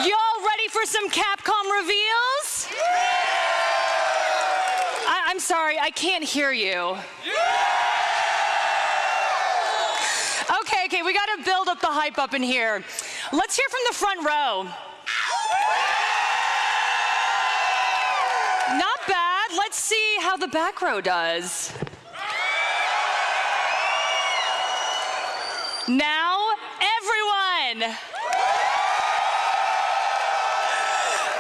Y'all ready for some Capcom reveals? I'm sorry, I can't hear you. Okay, we gotta build up the hype up in here. Let's hear from the front row. Not bad. Let's see how the back row does. Now, everyone.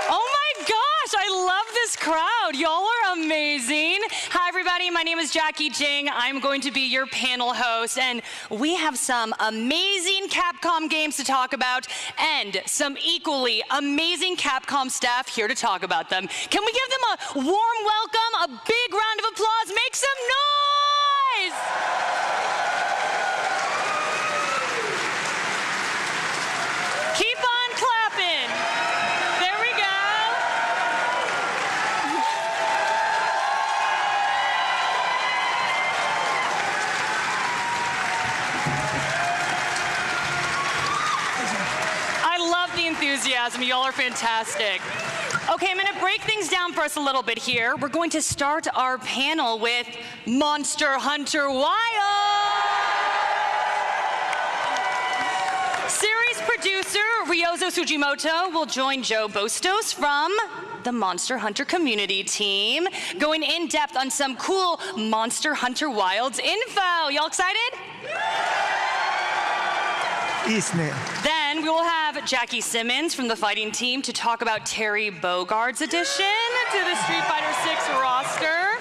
Oh my gosh, I love this crowd. Y'all are amazing. Hi everybody, my name is Jackie Jing. I'm going to be your panel host, and we have some amazing Capcom games to talk about and some equally amazing Capcom staff here to talk about them. Can we give them a warm welcome, a big round of applause? Make some noise! Keep on clapping. There we go. I love the enthusiasm. Y'all are fantastic. Okay, I'm going to break things down for us a little bit here. We're going to start our panel with Monster Hunter Wild. Series producer Ryozo Sugimoto will join Joe Bostos from the Monster Hunter community team, going in depth on some cool Monster Hunter Wilds info. Y'all excited? Then we will have Jackie Simmons from the fighting team to talk about Terry Bogard's addition to the Street Fighter VI roster.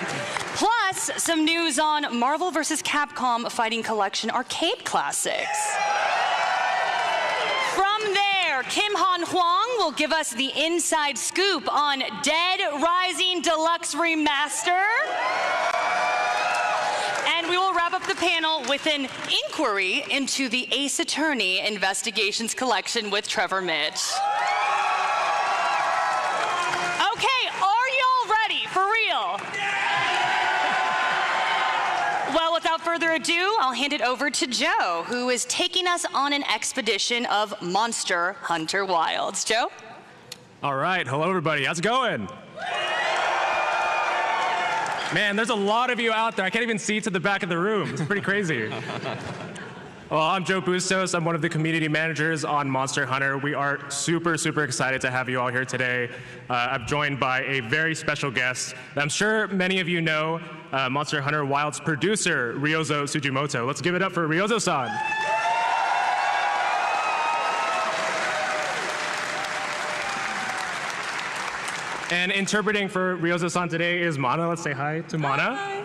Plus, some news on Marvel vs. Capcom Fighting Collection arcade classics. From there, Kim Han Huang will give us the inside scoop on Dead Rising Deluxe Remaster. And we will wrap up the panel with an inquiry into the Ace Attorney Investigations collection with Trevor Mitch. Okay, are y'all ready for real? Well, without further ado, I'll hand it over to Joe, who is taking us on an expedition of Monster Hunter Wilds. Joe? All right, hello everybody, how's it going? Man, there's a lot of you out there. I can't even see to the back of the room. It's pretty crazy. Well, I'm Joe Bustos. I'm one of the community managers on Monster Hunter. We are super excited to have you all here today. I'm joined by a very special guest that I'm sure many of you know, Monster Hunter Wilds producer, Ryozo Sugimoto. Let's give it up for Ryozo-san. And interpreting for Ryozo-san today is Mana. Let's say hi to Mana. Hi.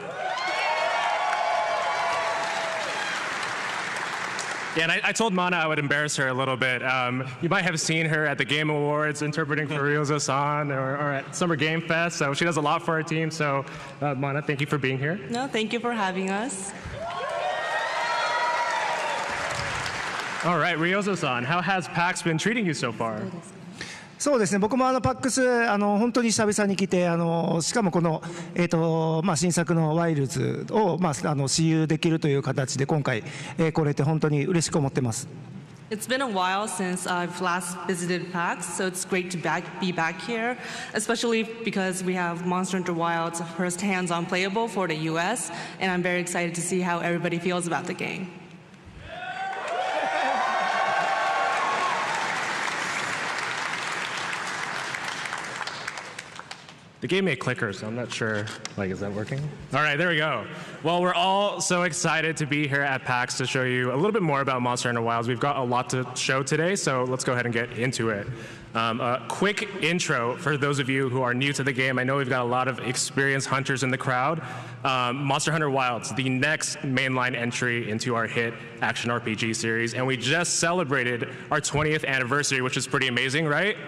Yeah, and I told Mana I would embarrass her a little bit. You might have seen her at the Game Awards interpreting for Ryozo-san or at Summer Game Fest, so she does a lot for our team. So, Mana, thank you for being here. No, thank you for having us. All right, Ryozo-san, how has PAX been treating you so far? そうですね、僕もパックス本当に久々に来てしかもこの、新作のワイルズを、私有できるという形で今回、来れて本当に嬉しく思ってます。It's been a while since I've last visited PAX, so it's great to be back here, especially because we have Monster Hunter Wilds first hands-on playable for the US, and I'm very excited to see how everybody feels about the game. The game made clickers, so I'm not sure, is that working? All right, there we go. Well, we're all so excited to be here at PAX to show you a little bit more about Monster Hunter Wilds. We've got a lot to show today, so let's go ahead and get into it. A quick intro for those of you who are new to the game. I know we've got a lot of experienced hunters in the crowd. Monster Hunter Wilds, the next mainline entry into our hit action RPG series, and we just celebrated our 20th anniversary, which is pretty amazing, right?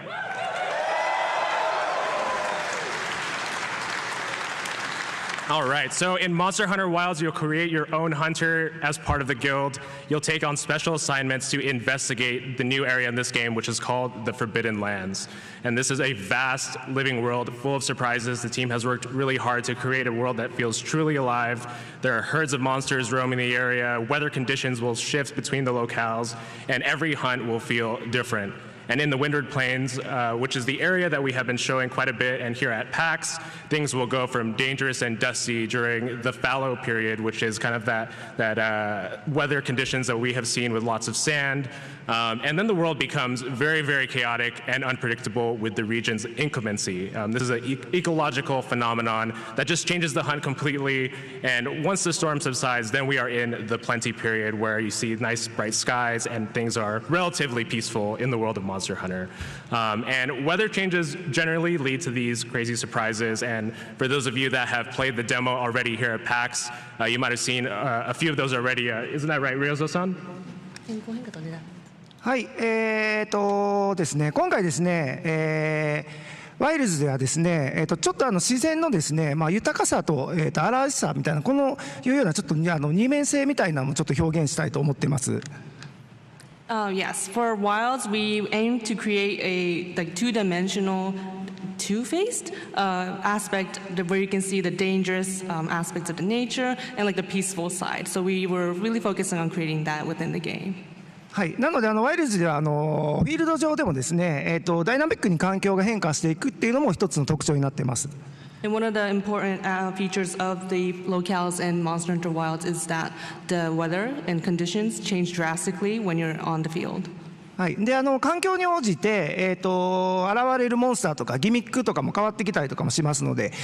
All right, so in Monster Hunter Wilds, you'll create your own hunter as part of the guild. You'll take on special assignments to investigate the new area in this game, which is called the Forbidden Lands. And this is a vast living world full of surprises. The team has worked really hard to create a world that feels truly alive. There are herds of monsters roaming the area. Weather conditions will shift between the locales, and every hunt will feel different. And in the Windward Plains, which is the area that we have been showing quite a bit, and here at PAX, things will go from dangerous and dusty during the fallow period, which is kind of that weather conditions that we have seen with lots of sand. And then the world becomes very, very chaotic and unpredictable with the region's inclemency. This is an ecological phenomenon that just changes the hunt completely. And once the storm subsides, then we are in the plenty period where you see nice bright skies and things are relatively peaceful in the world of Monster Hunter. And weather changes generally lead to these crazy surprises. And for those of you that have played the demo already here at PAX, you might have seen a few of those already. Isn't that right, Ryozo-san? はい、ですね、今回ですね、ワイルズではですね、ちょっと自然のですね、豊かさと、荒々しさみたいな、このいうようなちょっと二面性みたいなのもちょっと表現したいと思っています。Yes, for Wilds, we aim to create a two-dimensional, two-faced aspect where you can see the dangerous aspects of the nature and the peaceful side. So we were really focusing on creating that within the game. はい、なのでワイルズではフィールド上でもですね、ダイナミックに環境が変化していくっていうのも一つの特徴になっています。And one of the important features of the locales in Monster Hunter Wilds is that the weather and conditions change drastically when you're on the field. はい、で環境に応じて、現れるモンスターとかギミックとかも変わってきたりとかもしますので、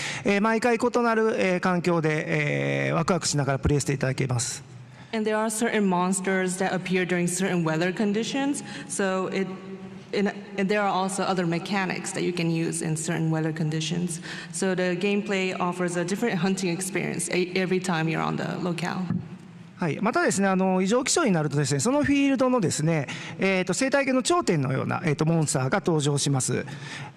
毎回異なる、環境で、ワクワクしながらプレイしていただけます。And there are certain monsters that appear during certain weather conditions, so and there are also other mechanics that you can use in certain weather conditions. So the gameplay offers a different hunting experience every time you're on the locale. はい、またですね、異常気象になるとですね、そのフィールドのですね、生態系の頂点のような、モンスターが登場します。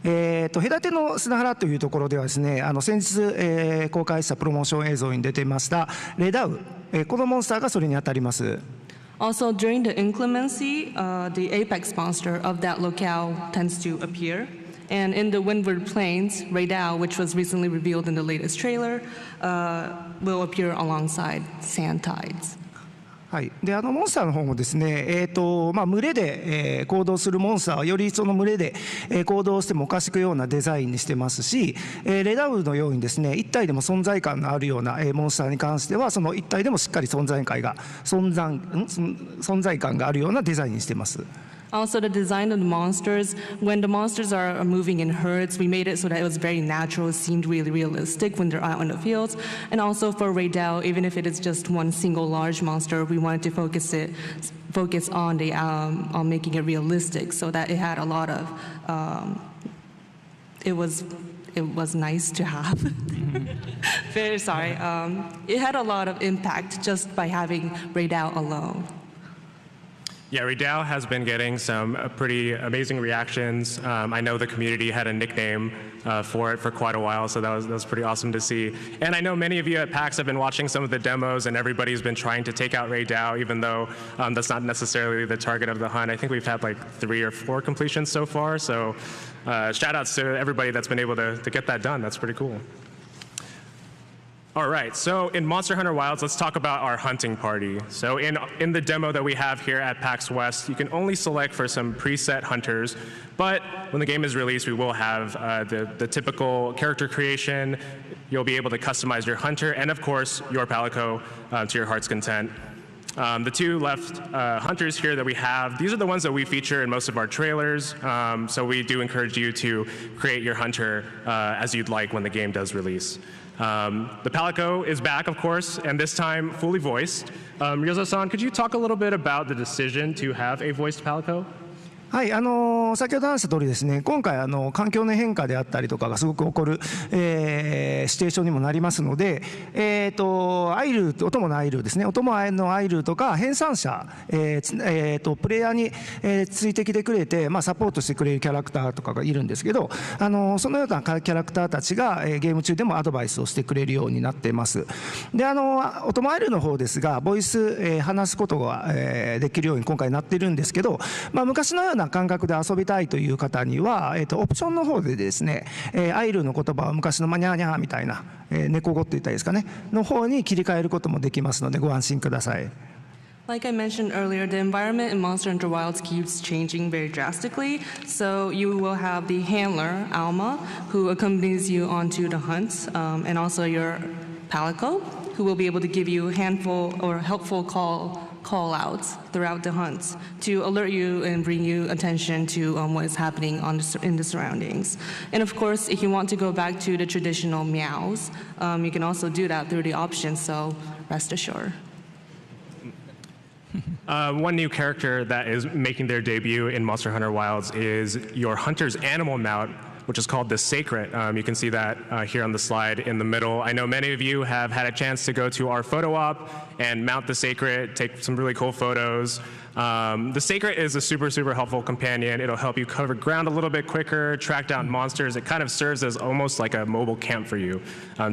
隔ての砂原というところではですね、先日、公開したプロモーション映像に出てましたレダウ、このモンスターがそれに当たります。Also, during the inclemency, the apex monster of that locale tends to appear. And in the Windward Plains, Raidao, which was recently revealed in the latest trailer, will appear alongside sand tides. はい、でモンスターの方もですね、群れで、行動するモンスターはよりその群れで、行動してもおかしくようなデザインにしてますし、レダウのようにですね一体でも存在感のあるような、モンスターに関してはその一体でもしっかり存在感があるようなデザインにしてます。Also, the design of the monsters, when the monsters are moving in herds, we made it so that it was very natural, it seemed really realistic when they're out in the fields. And also for Raidao, even if it is just one single large monster, we wanted to focus on making it realistic so that it had a lot of, it was nice to have. Very sorry. It had a lot of impact just by having Raidao alone. Yeah, Raidao has been getting some pretty amazing reactions. I know the community had a nickname for it for quite a while, so that was pretty awesome to see. And I know many of you at PAX have been watching some of the demos, and everybody's been trying to take out Raidao, even though that's not necessarily the target of the hunt. I think we've had like 3 or 4 completions so far, so shout outs to everybody that's been able to get that done. That's pretty cool. All right, so in Monster Hunter Wilds, let's talk about our hunting party. So in the demo that we have here at PAX West, you can only select for some preset hunters, but when the game is released, we will have the typical character creation. You'll be able to customize your hunter, and of course, your Palico to your heart's content. The 2 left hunters here that we have, these are the ones that we feature in most of our trailers, so we do encourage you to create your hunter as you'd like when the game does release. The Palico is back, of course, and this time fully voiced. Ryozo-san, could you talk a little bit about the decision to have a voiced Palico? はい、先ほど話した通りですね、今回環境の変化であったりとかがすごく起こる、シチュエーションにもなりますので、アイル、お供のアイルですね、お供のアイルとか編纂者、プレイヤーに、ついてきてくれて、サポートしてくれるキャラクターとかがいるんですけど、そのようなキャラクターたちが、ゲーム中でもアドバイスをしてくれるようになっています。で、お供アイルの方ですが、ボイス、話すことが、できるように今回なっているんですけど、昔のような感覚で遊びたいという方には、オプションの方でですね、アイルの言葉を昔のマニャーニャーみたいな、猫語って言ったらいいですかね、の方に切り替えることもできますのでご安心ください。Like I mentioned earlier, the environment in Monster Hunter Wilds keeps changing very drastically. So you will have the handler, Alma, who accompanies you onto the hunt, and also your Palico, who will be able to give you handful or helpful call outs throughout the hunt to alert you and bring you attention to what is happening in the surroundings. And of course, if you want to go back to the traditional meows, you can also do that through the options, so rest assured. One new character that is making their debut in Monster Hunter Wilds is your hunter's animal mount, which is called the Sacred. You can see that here on the slide in the middle. I know many of you have had a chance to go to our photo op and mount the Sacred, take some really cool photos. The Sacred is a super, super helpful companion. It'll help you cover ground a little bit quicker, track down monsters. It kind of serves as almost like a mobile camp for you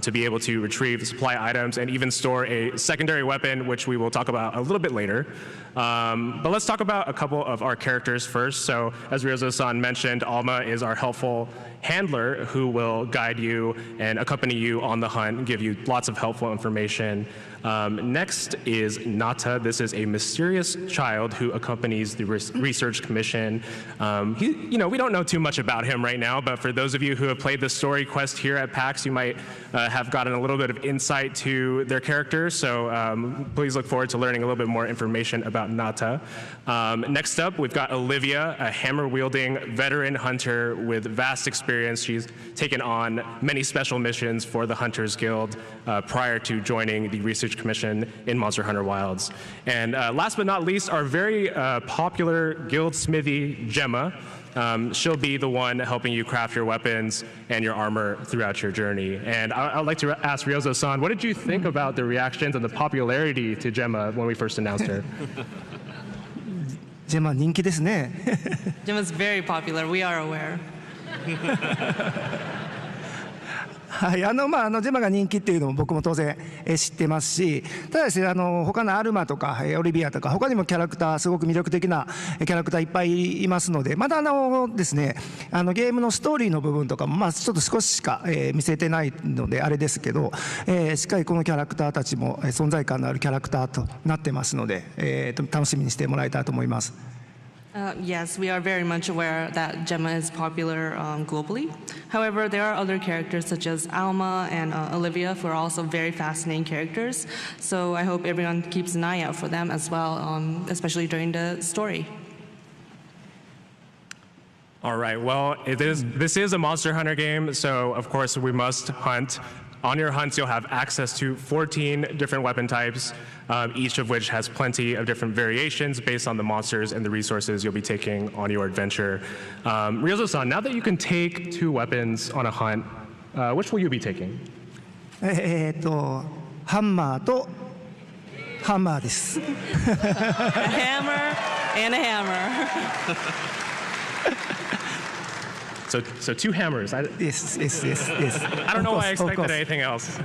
to be able to retrieve supply items and even store a secondary weapon, which we will talk about a little bit later. But let's talk about a couple of our characters first. So as Ryozo-san mentioned, Alma is our helpful handler who will guide you and accompany you on the hunt and give you lots of helpful information. Next is Nata. This is a mysterious child who accompanies the research commission. We don't know too much about him right now, but for those of you who have played the story quest here at PAX, you might have gotten a little bit of insight to their characters. So please look forward to learning a little bit more information about Nata. Next up, we've got Olivia, a hammer-wielding veteran hunter with vast experience. She's taken on many special missions for the Hunters Guild prior to joining the Research Commission in Monster Hunter Wilds. And last but not least, our very popular guild smithy, Gemma. She'll be the one helping you craft your weapons and your armor throughout your journey. And I'd like to ask Ryozo-san, what did you think about the reactions and the popularity to Gemma when we first announced her? ジェマ人気ですね。Gemma's very popular, we are aware. はい、ジェマが人気っていうのも僕も当然知ってますし、ただですね、他のアルマとかオリビアとか他にもキャラクターすごく魅力的なキャラクターいっぱいいますので、まだですね、ゲームのストーリーの部分とかもちょっと少ししか見せてないのであれですけど、しっかりこのキャラクターたちも存在感のあるキャラクターとなってますので、楽しみにしてもらえたらと思います。Yes, we are very much aware that Gemma is popular globally. However, there are other characters such as Alma and Olivia who are also very fascinating characters. So I hope everyone keeps an eye out for them as well, especially during the story. All right, well, this is a Monster Hunter game, so of course we must hunt. On your hunts, you'll have access to 14 different weapon types, each of which has plenty of different variations based on the monsters and the resources you'll be taking on your adventure. Ryozo-san, now that you can take 2 weapons on a hunt, which will you be taking? ハンマーとハンマーです。A hammer and a hammer. So 2 hammers. Yes. I don't know why I expected anything else.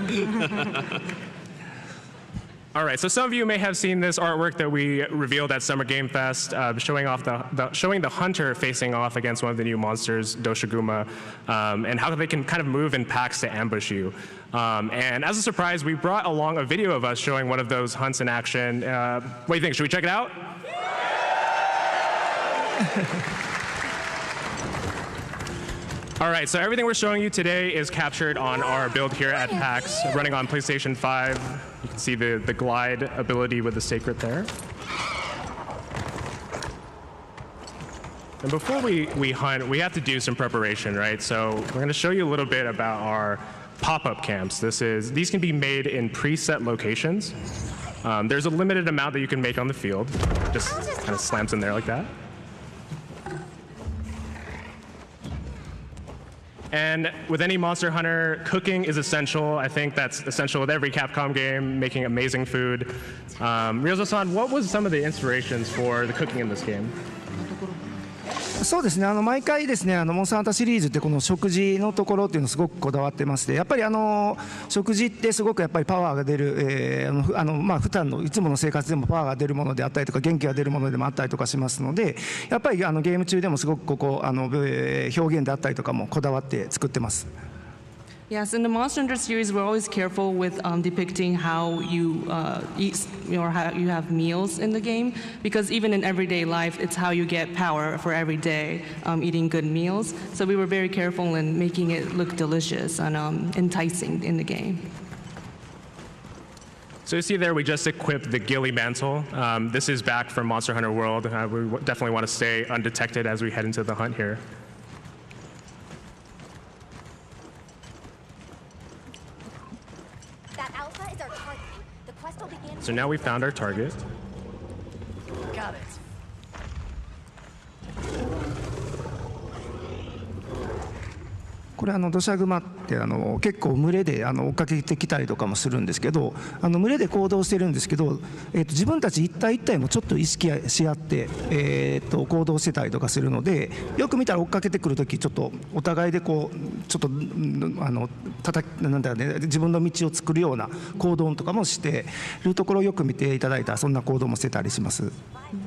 All right, so some of you may have seen this artwork that we revealed at Summer Game Fest, showing the hunter facing off against one of the new monsters, Doshiguma, and how they can kind of move in packs to ambush you. And as a surprise, we brought along a video of us showing one of those hunts in action. What do you think? Should we check it out? All right, so everything we're showing you today is captured on our build here at PAX, running on PlayStation 5. You can see the glide ability with the Sacred there. And before we hunt, we have to do some preparation, right? So we're going to show you a little bit about our pop-up camps. These can be made in preset locations. There's a limited amount that you can make on the field. Just kind of slams in there like that. And with any Monster Hunter, cooking is essential. I think that's essential with every Capcom game, making amazing food. Ryozo-san, what was some of the inspirations for the cooking in this game? そうですね、毎回ですね、モンスターハンターシリーズってこの食事のところっていうのをすごくこだわってまして、やっぱり食事ってすごくやっぱりパワーが出る、普段のいつもの生活でもパワーが出るものであったりとか元気が出るものでもあったりとかしますので、やっぱりゲーム中でもすごくここ表現であったりとかもこだわって作ってます。Yes, in the Monster Hunter series, we're always careful with depicting how you eat or how you have meals in the game, because even in everyday life, it's how you get power for every day, eating good meals. So we were very careful in making it look delicious and enticing in the game. So you see there, we just equipped the Ghillie Mantle. This is back from Monster Hunter World. We definitely want to stay undetected as we head into the hunt here. So now we found our target. Got it. これ土砂熊って結構群れで追っかけてきたりとかもするんですけど、群れで行動してるんですけど、自分たち一体一体もちょっと意識し合って、行動してたりとかするので、よく見たら追っかけてくるときちょっとお互いでこうちょっとなんだね、自分の道を作るような行動とかもしているところをよく見ていただいたらそんな行動もしてたりします。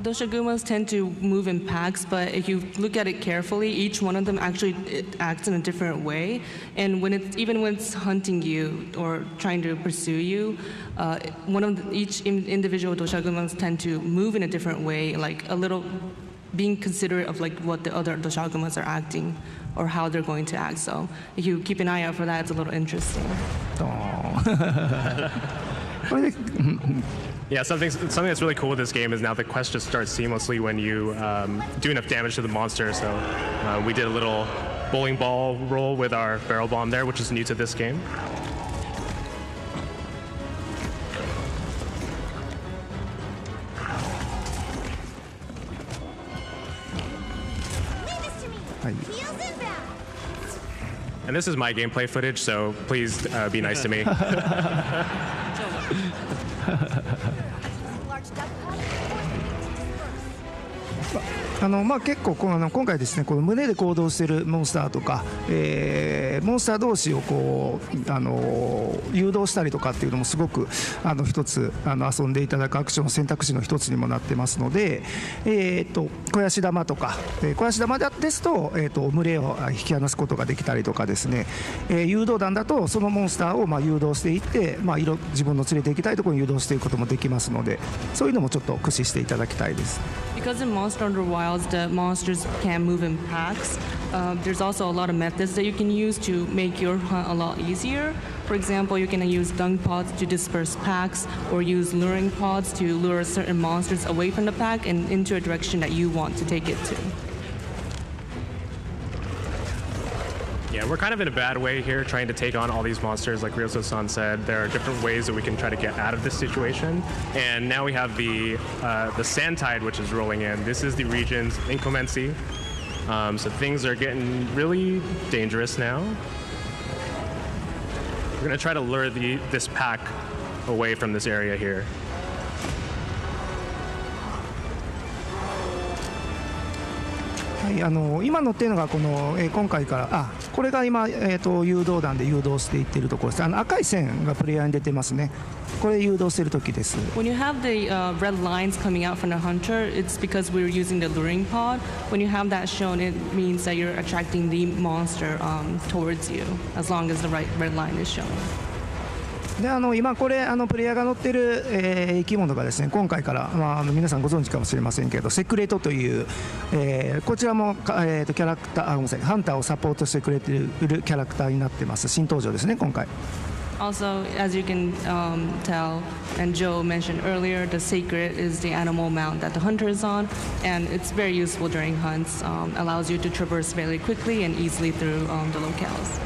Doshagumas tend to move in packs, but if you look at it carefully, each one of them actually acts in a different way. And even when it's hunting you or trying to pursue you, each individual Doshagumas tend to move in a different way, like a little being considerate of like what the other Doshagumas are acting or how they're going to act. So if you keep an eye out for that, it's a little interesting. Yeah, something that's really cool with this game is now the quest just starts seamlessly when you do enough damage to the monster. So we did a little bowling ball roll with our barrel bomb there, which is new to this game. And this is my gameplay footage, so please be nice to me. 結構今回ですね、この胸で行動しているモンスターとか、モンスター同士をこう誘導したりとかっていうのもすごく一つ遊んでいただくアクション選択肢の一つにもなってますので、小ヤシ玉とか、小ヤシ玉ですと、群れを引き離すことができたりとかですね、誘導弾だとそのモンスターを誘導していって、自分の連れて行きたいところに誘導していくこともできますので、そういうのもちょっと駆使していただきたいです。Because in Monster Hunter Wilds, the monsters can move in packs. There's also a lot of methods that you can use to make your hunt a lot easier. For example, you can use dung pods to disperse packs, or use luring pods to lure certain monsters away from the pack and into a direction that you want to take it to. Yeah, we're kind of in a bad way here trying to take on all these monsters. Like Ryoso-san said, there are different ways that we can try to get out of this situation. And now we have the sand tide, which is rolling in. This is the region's inclemency. So things are getting really dangerous now. We're going to try to lure this pack away from this area here. はい、今乗っているのが今回からこれが今、誘導弾で誘導していっているところです。赤い線がプレイヤーに出てますね。これ誘導している時です。When you have the red lines coming out from the hunter, it's because we're using the luring pod. When you have that shown, it means that you're attracting the monster towards you, as long as the red line is shown. で今これプレイヤーが乗っている、生き物がですね、今回から、皆さんご存知かもしれませんけど、セクレトという、こちらも、キャラクターごめんなさい、ハンターをサポートしてくれているキャラクターになってます。新登場ですね、今回。Also, as you can tell, and Joe mentioned earlier, the Sacred is the animal mount that the hunter is on, and it's very useful during hunts. Allows you to traverse very quickly and easily through the locales.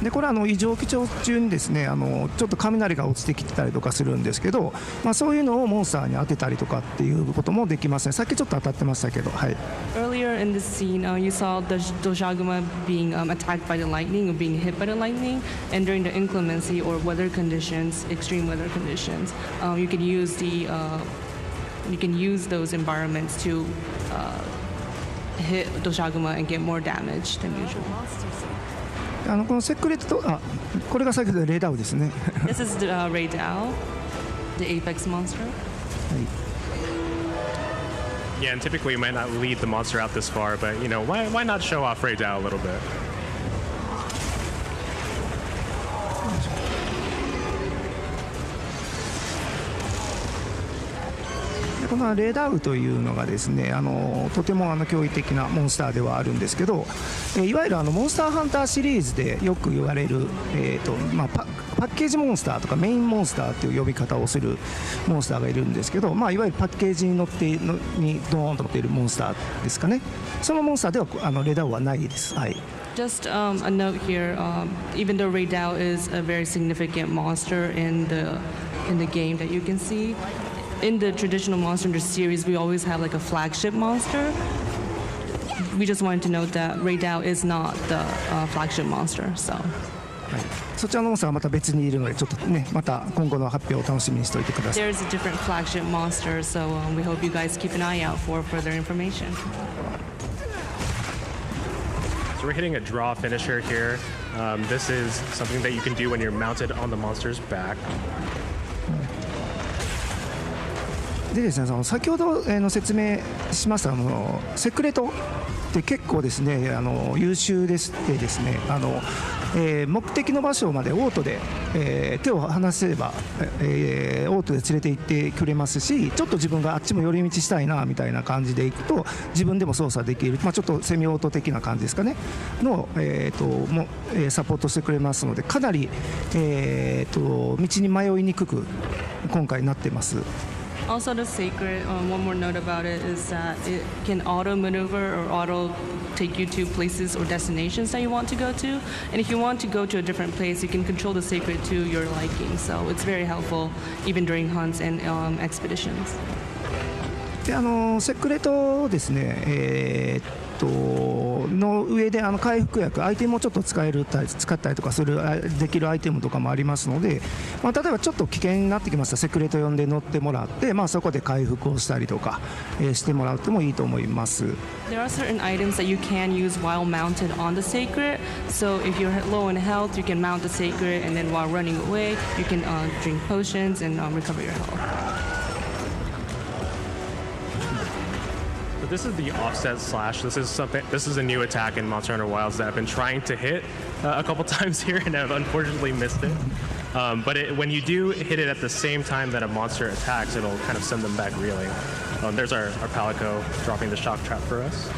でこれ異常気象中にですねちょっと雷が落ちてきてたりとかするんですけど、そういうのをモンスターに当てたりとかっていうこともできますね。さっきちょっと当たってましたけど、はい。Earlier in this scene, you saw the Doshaguma being attacked by the lightning or being hit by the lightning, and during the inclemency or weather conditions, extreme weather conditions, you can use those environments to hit Doshaguma and get more damage than usual. このセクレットこれが先ほどレイダウですね。This is the Raidao, the apex monster. Yeah, and typically you might not lead the monster out this far, but why not show off Raidao a little bit? このレダウというのがですねとても驚異的なモンスターではあるんですけど、いわゆるモンスターハンターシリーズでよく言われる、パッケージモンスターとかメインモンスターという呼び方をするモンスターがいるんですけど、いわゆるパッケージにドーンと乗っているモンスターですかね。そのモンスターではレダウはないです。はい。Just a note here, even though Raydao is a very significant monster in the game that you can see, in the traditional Monster Hunter series, we always have like a flagship monster. We just wanted to note that Raydao is not the flagship monster, so. そちらのモンスターはまた別にいるので、ちょっとね、また今後の発表を楽しみにしておいてください。There's a different flagship monster, so we hope you guys keep an eye out for further information. So we're hitting a draw finisher here. This is something that you can do when you're mounted on the monster's back. でですね、先ほど説明しましたセクレトって結構ですね優秀でしてですね目的の場所までオートで、手を離せれば、オートで連れて行ってくれますし、ちょっと自分があっちも寄り道したいなみたいな感じで行くと自分でも操作できる、ちょっとセミオート的な感じですかねの、サポートしてくれますので、かなり、道に迷いにくく今回なってます。Also, the Sacred, one more note about it is that it can auto maneuver or auto take you to places or destinations that you want to go to. And if you want to go to a different place, you can control the Sacred to your liking. So it's very helpful even during hunts and expeditions. でセクレトですね、の上で回復薬アイテムをちょっと使ったりとかできるアイテムとかもありますので、例えばちょっと危険になってきましたセクレト呼んで乗ってもらって、そこで回復をしたりとか、してもらってもいいと思います。There are certain items that you can use while mounted on the Sacred. So if you're low in health, you can mount the Sacred, and then while running away, you can drink potions and recover your health. This is the offset slash. This is a new attack in Monster Hunter Wilds that I've been trying to hit a couple times here and have unfortunately missed it. But when you do hit it at the same time that a monster attacks, it'll kind of send them back reeling. There's our Palico dropping the shock trap for us.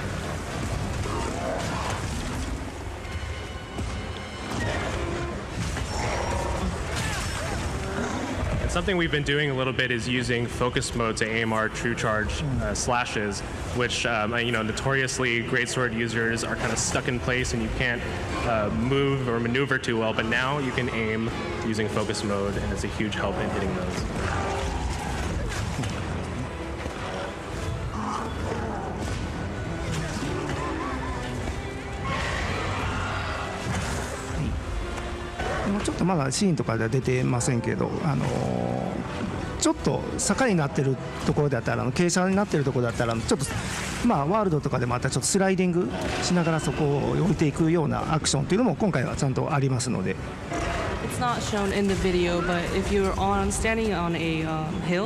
Something we've been doing a little bit is using focus mode to aim our true charge slashes, which notoriously greatsword users are kind of stuck in place and you can't move or maneuver too well. But now you can aim using focus mode, and it's a huge help in hitting those. ちょっとまだシーンとかでは出てませんけど、ちょっと坂になってるところだったら傾斜になってるところだったらちょっとワールドとかでまたちょっとスライディングしながらそこを置いていくようなアクションというのも今回はちゃんとありますので。It's not shown in the video, but if you're standing on a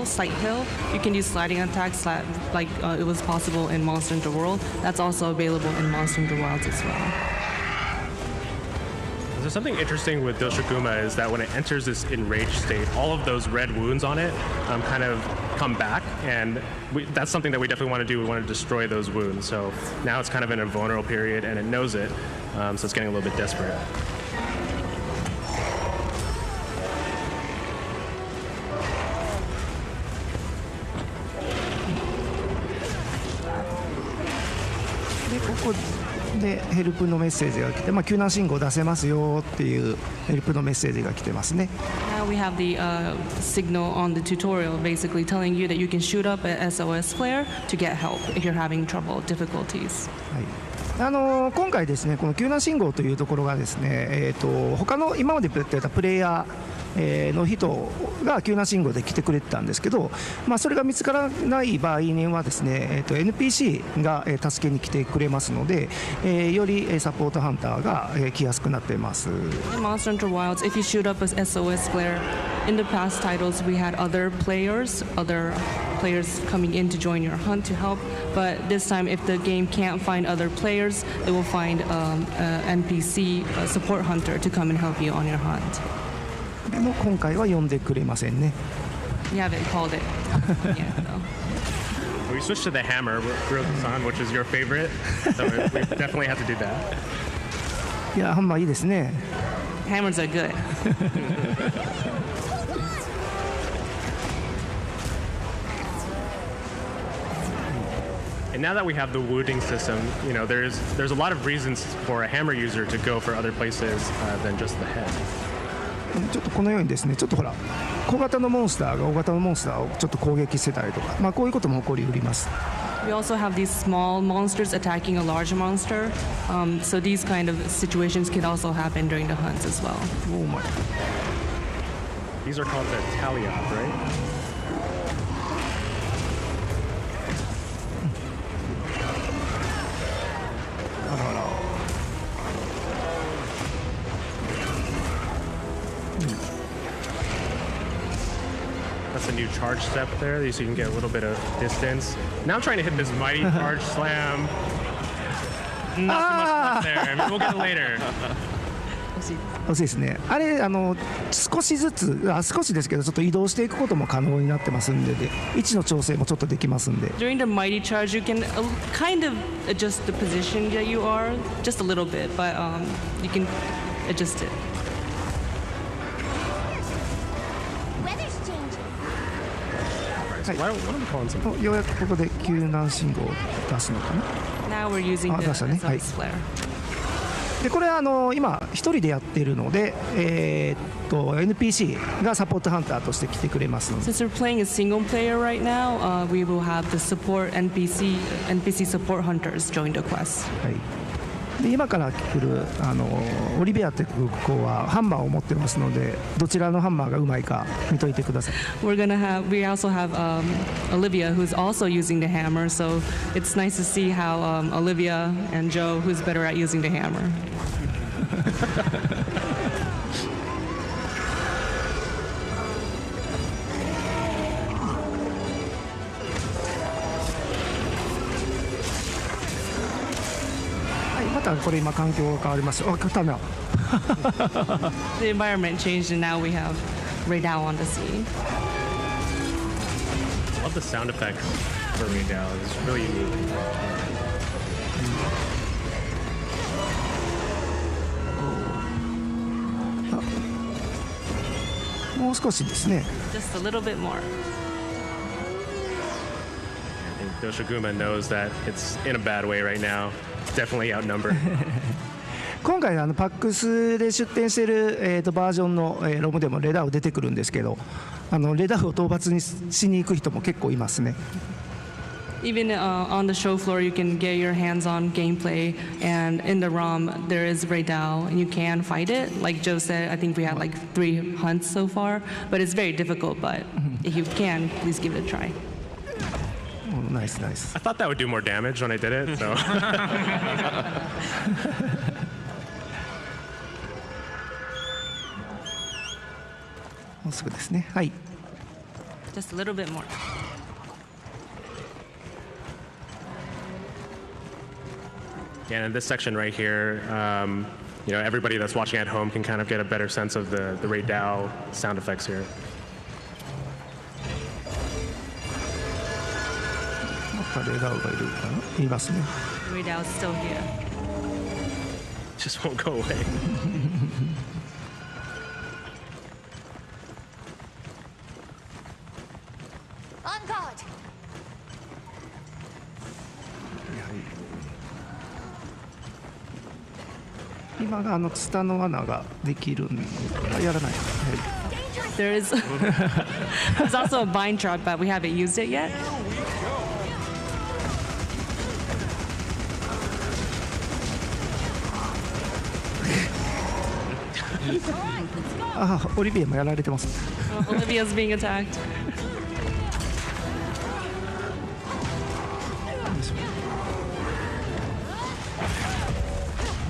slight hill, you can use sliding attacks like it was possible in Monster Hunter World. That's also available in Monster Hunter Wilds as well. So something interesting with Doshikuma is that when it enters this enraged state, all of those red wounds on it kind of come back, and that's something that we definitely want to do. We want to destroy those wounds. So now it's kind of in a vulnerable period, and it knows it, so it's getting a little bit desperate. This でヘルプのメッセージが来て、救難信号出せますよっていうヘルプのメッセージが来てますね。Now we have the signal on the tutorial, basically telling you that you can shoot up an SOS flare to get help if you're having trouble, difficulties. はい。今回ですね、この救難信号というところがですね、他の今までやってたプレイヤーの人が救難信号で来てくれてたんですけど、それが見つからない場合にはですね、NPC が助けに来てくれますので、よりサポートハンターが来やすくなっています。In Monster Hunter Wilds, if you shoot up an SOS flare, in the past titles we had other players coming in to join your hunt to help, but this time if the game can't find other players, it will find NPC support hunter to come and help you on your hunt. でも今回は呼んでくれませんね。You haven't called it yet, though. switched to the hammer, Kuroda-san, which is your favorite. So we definitely have to do that. いやハンマーいいですね。 Hammers are good. And now that we have the wounding system, you know, there's a lot of reasons for a hammer user to go for other places than just the head. ちょっとこのようにですね、ちょっとほら小型のモンスターが大型のモンスターをちょっと攻撃してたりとか、まあこういうことも起こりうります。 We also have these small monsters attacking a large monster. So these kind of situations can also happen during the hunts as well. Oh my. These are called the Taliop, right? あらあら。 That's a new charge step there, so you can get a little bit of distance. Now I'm trying to hit this mighty charge slam. Not too much left there. Maybe we'll get it later. そうですね。あれ少しずつ少しですけどちょっと移動していくことも可能になってますんで、位置の調整もちょっとできますんで。 During the mighty charge, you can kind of adjust the position that you are just a little bit, but you can adjust it. Why don't we call in some? ようやくここで救難信号を出すのかな。 Now we're using the that's a- exhaust flare. でこれ今一人でやってるので、NPC がサポートハンターとして来てくれますので。 Since we're playing a single player right now, we will have the support NPC support hunters join the quest. はいで今から来るオリビアって子はハンマーを持ってますので、どちらのハンマーがうまいか見といてください。 We also have Olivia, who's also using the hammer. So it's nice to see how Olivia and Joe, who's better at using the hammer. またこれ今環境が変わりました。あ、来たな。 The environment changed, and now we have Raydao on the scene. I love the sound effects for Raydao. It's really unique. もう少しですね。 Just a little bit more. I think Doshiguma knows that it's in a bad way right now. It's definitely outnumbered. 今回PAX で出展している、バージョンの、ロムでもレダウ出てくるんですけど、レダウを討伐にしに行く人も結構いますね。 Even on the show floor, you can get your hands on gameplay, and in the ROM, there is Raydao, and you can fight it. Like Joe said, I think we had like 3 hunts so far, but it's very difficult. But if you can, please give it a try. Nice, nice. I thought that would do more damage when I did it, so. もうすぐですね。はい。 Just a little bit more. Yeah, and this section right here, you know, everybody that's watching at home can kind of get a better sense of the Raydao sound effects here. またレダウがいるかな。いますね。 Raydao's still here. Just won't go away. On guard. 今がツタの罠ができるんで、やらない。はい There is there's also a vine trap, but we haven't used it yet. あ、オリビエもやられてます。 Olivia's being attacked.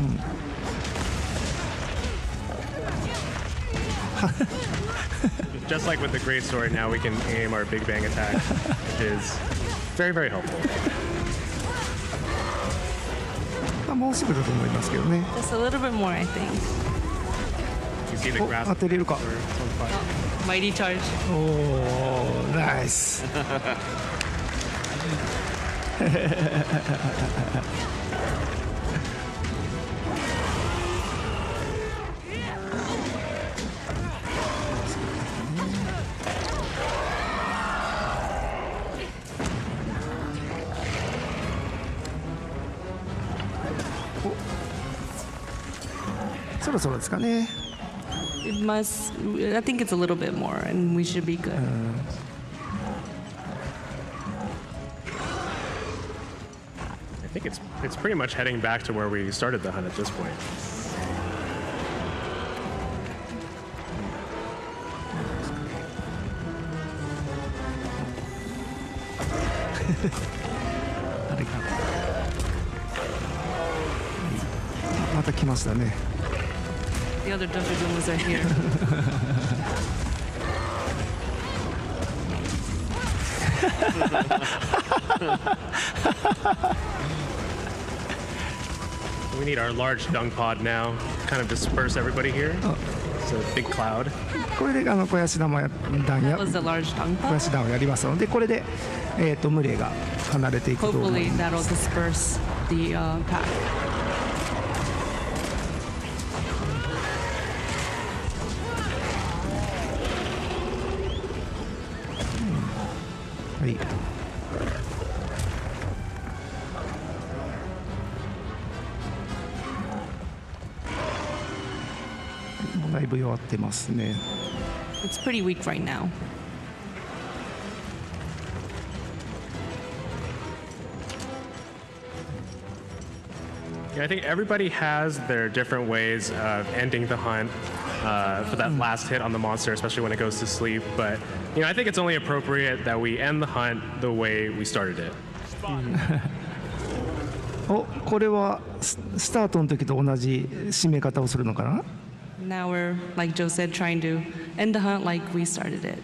うん Just like with the great sword, now we can aim our big bang attack, which is very, very helpful. もうすぐだと思いますけどね。 Just a little bit more, I think. You see the お、 grasp 当てれるか。 sword, it's on fire. Mighty charge. おお、ナイス。そろそろですかね。 It must. I think it's a little bit more, and we should be good. I think it's pretty much heading back to where we started the hunt at this point. The other Dojos are here. We need our large dung pod now. Kind of disperse everybody here. It's a big cloud. これで肥やし弾や That was the large tongue 肥や pop. し弾をやりますので、これで群れが離れていくと思い Hopefully ます。 that'll disperse the pack. はい。もうだいぶ弱ってますね。 It's pretty weak right now. Yeah, I think everybody has their different ways of ending the hunt for that last hit on the monster, especially when it goes to sleep. But I think it's only appropriate that we end the hunt the way we started it. お、これはスタートの時と同じ締め方をするのかな。 Now we're, like Joe said, trying to end the hunt like we started it.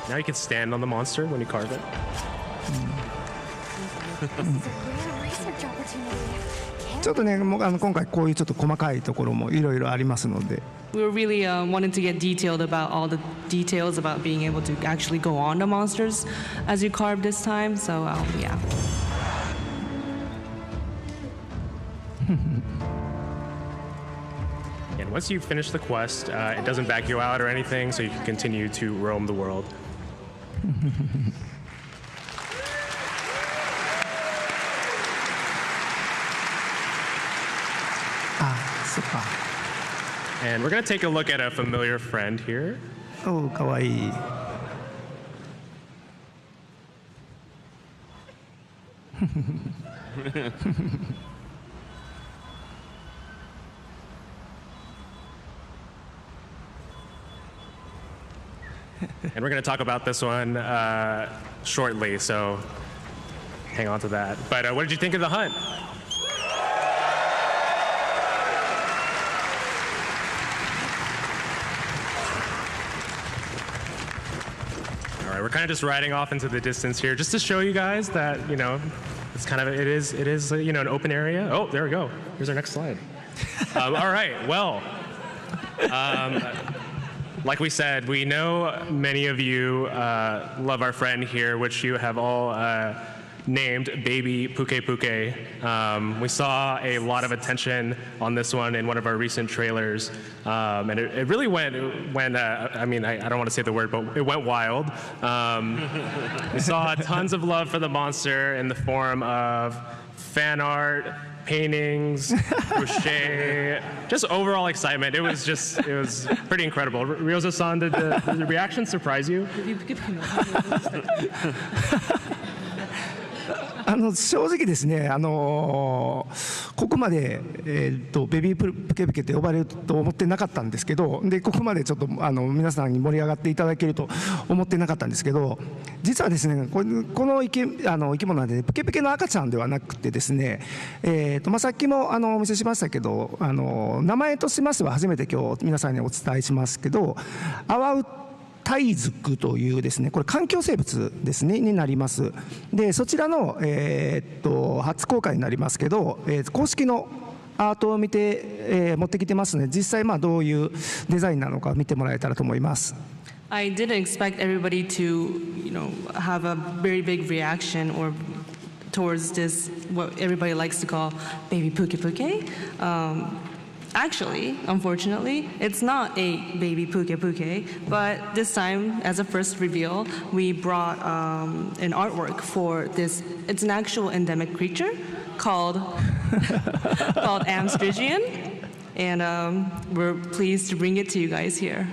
Now you can stand on the monster when you carve it. This is a rare research opportunity. ちょっとね、もう今回こういうちょっと細かいところもいろいろありますので。 We were really wanting to get detailed about all the details about being able to actually go on the monsters as you carve this time. So yeah. And once you finish the quest, it doesn't back you out or anything, so you can continue to roam the world. And we're going to take a look at a familiar friend here. お、かわいい。 And we're going to talk about this one shortly, so hang on to that. But what did you think of the hunt? All right, we're kind of just riding off into the distance here, just to show you guys that it's kind of it is an open area. Oh, there we go. Here's our next slide. All right, well. Like we said, we know many of you love our friend here, which you have all named Baby Puke Puke. We saw a lot of attention on this one in one of our recent trailers, and it really went I don't want to say the word, but it went wild. We saw tons of love for the monster in the form of fan art, paintings, crochet, just overall excitement. It was pretty incredible. Ryozo-san, did the reaction surprise you? 正直ですね、ここまで、ベビープケプケと呼ばれると思ってなかったんですけど、でここまでちょっと皆さんに盛り上がっていただけると思ってなかったんですけど、実はですね、この生き物はね、プケプケの赤ちゃんではなくてですね、さっきもお見せしましたけど、名前としましては初めて今日皆さんにお伝えしますけど、アワウタイズクというですね、これ環境生物ですねになります。でそちらの、初公開になりますけど、公式のアートを見て、持ってきてますので、実際どういうデザインなのか見てもらえたらと思います。I didn't expect everybody to, have a very big reaction or towards this, what everybody likes to call baby puke puke. Actually, unfortunately, it's not a baby puke puke, but this time, as a first reveal, we brought an artwork for this. It's an actual endemic creature called Amstrigian, and we're pleased to bring it to you guys here.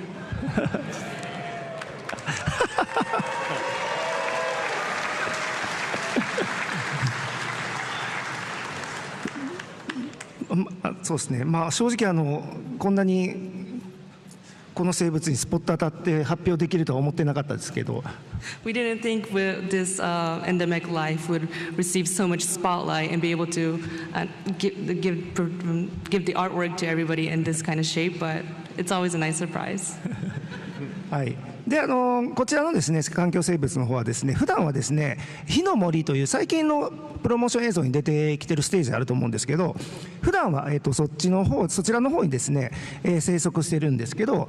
そうですね、正直こんなにこの生物にスポット当たって発表できるとは思ってなかったですけど。We didn't think this endemic life would receive so much spotlight and be able to give the artwork to everybody in this kind of shape, but it's always a nice surprise. はい。でこちらのですね環境生物の方はですね、普段はですね火の森という最近のプロモーション映像に出てきてるステージあると思うんですけど、普段はそちらの方にですね、生息してるんですけど、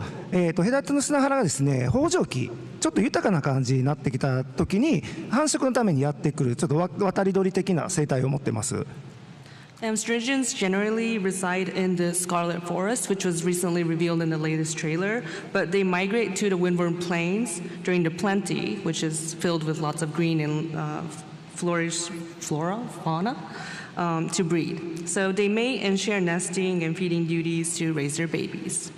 隔ての砂原がですね豊穣期ちょっと豊かな感じになってきた時に繁殖のためにやってくるちょっと渡り鳥的な生態を持ってます。Amstrigians generally reside in the Scarlet Forest, which was recently revealed in the latest trailer, but they migrate to the Windward Plains during the plenty, which is filled with lots of green and fauna, to breed. So they mate and share nesting and feeding duties to raise their babies.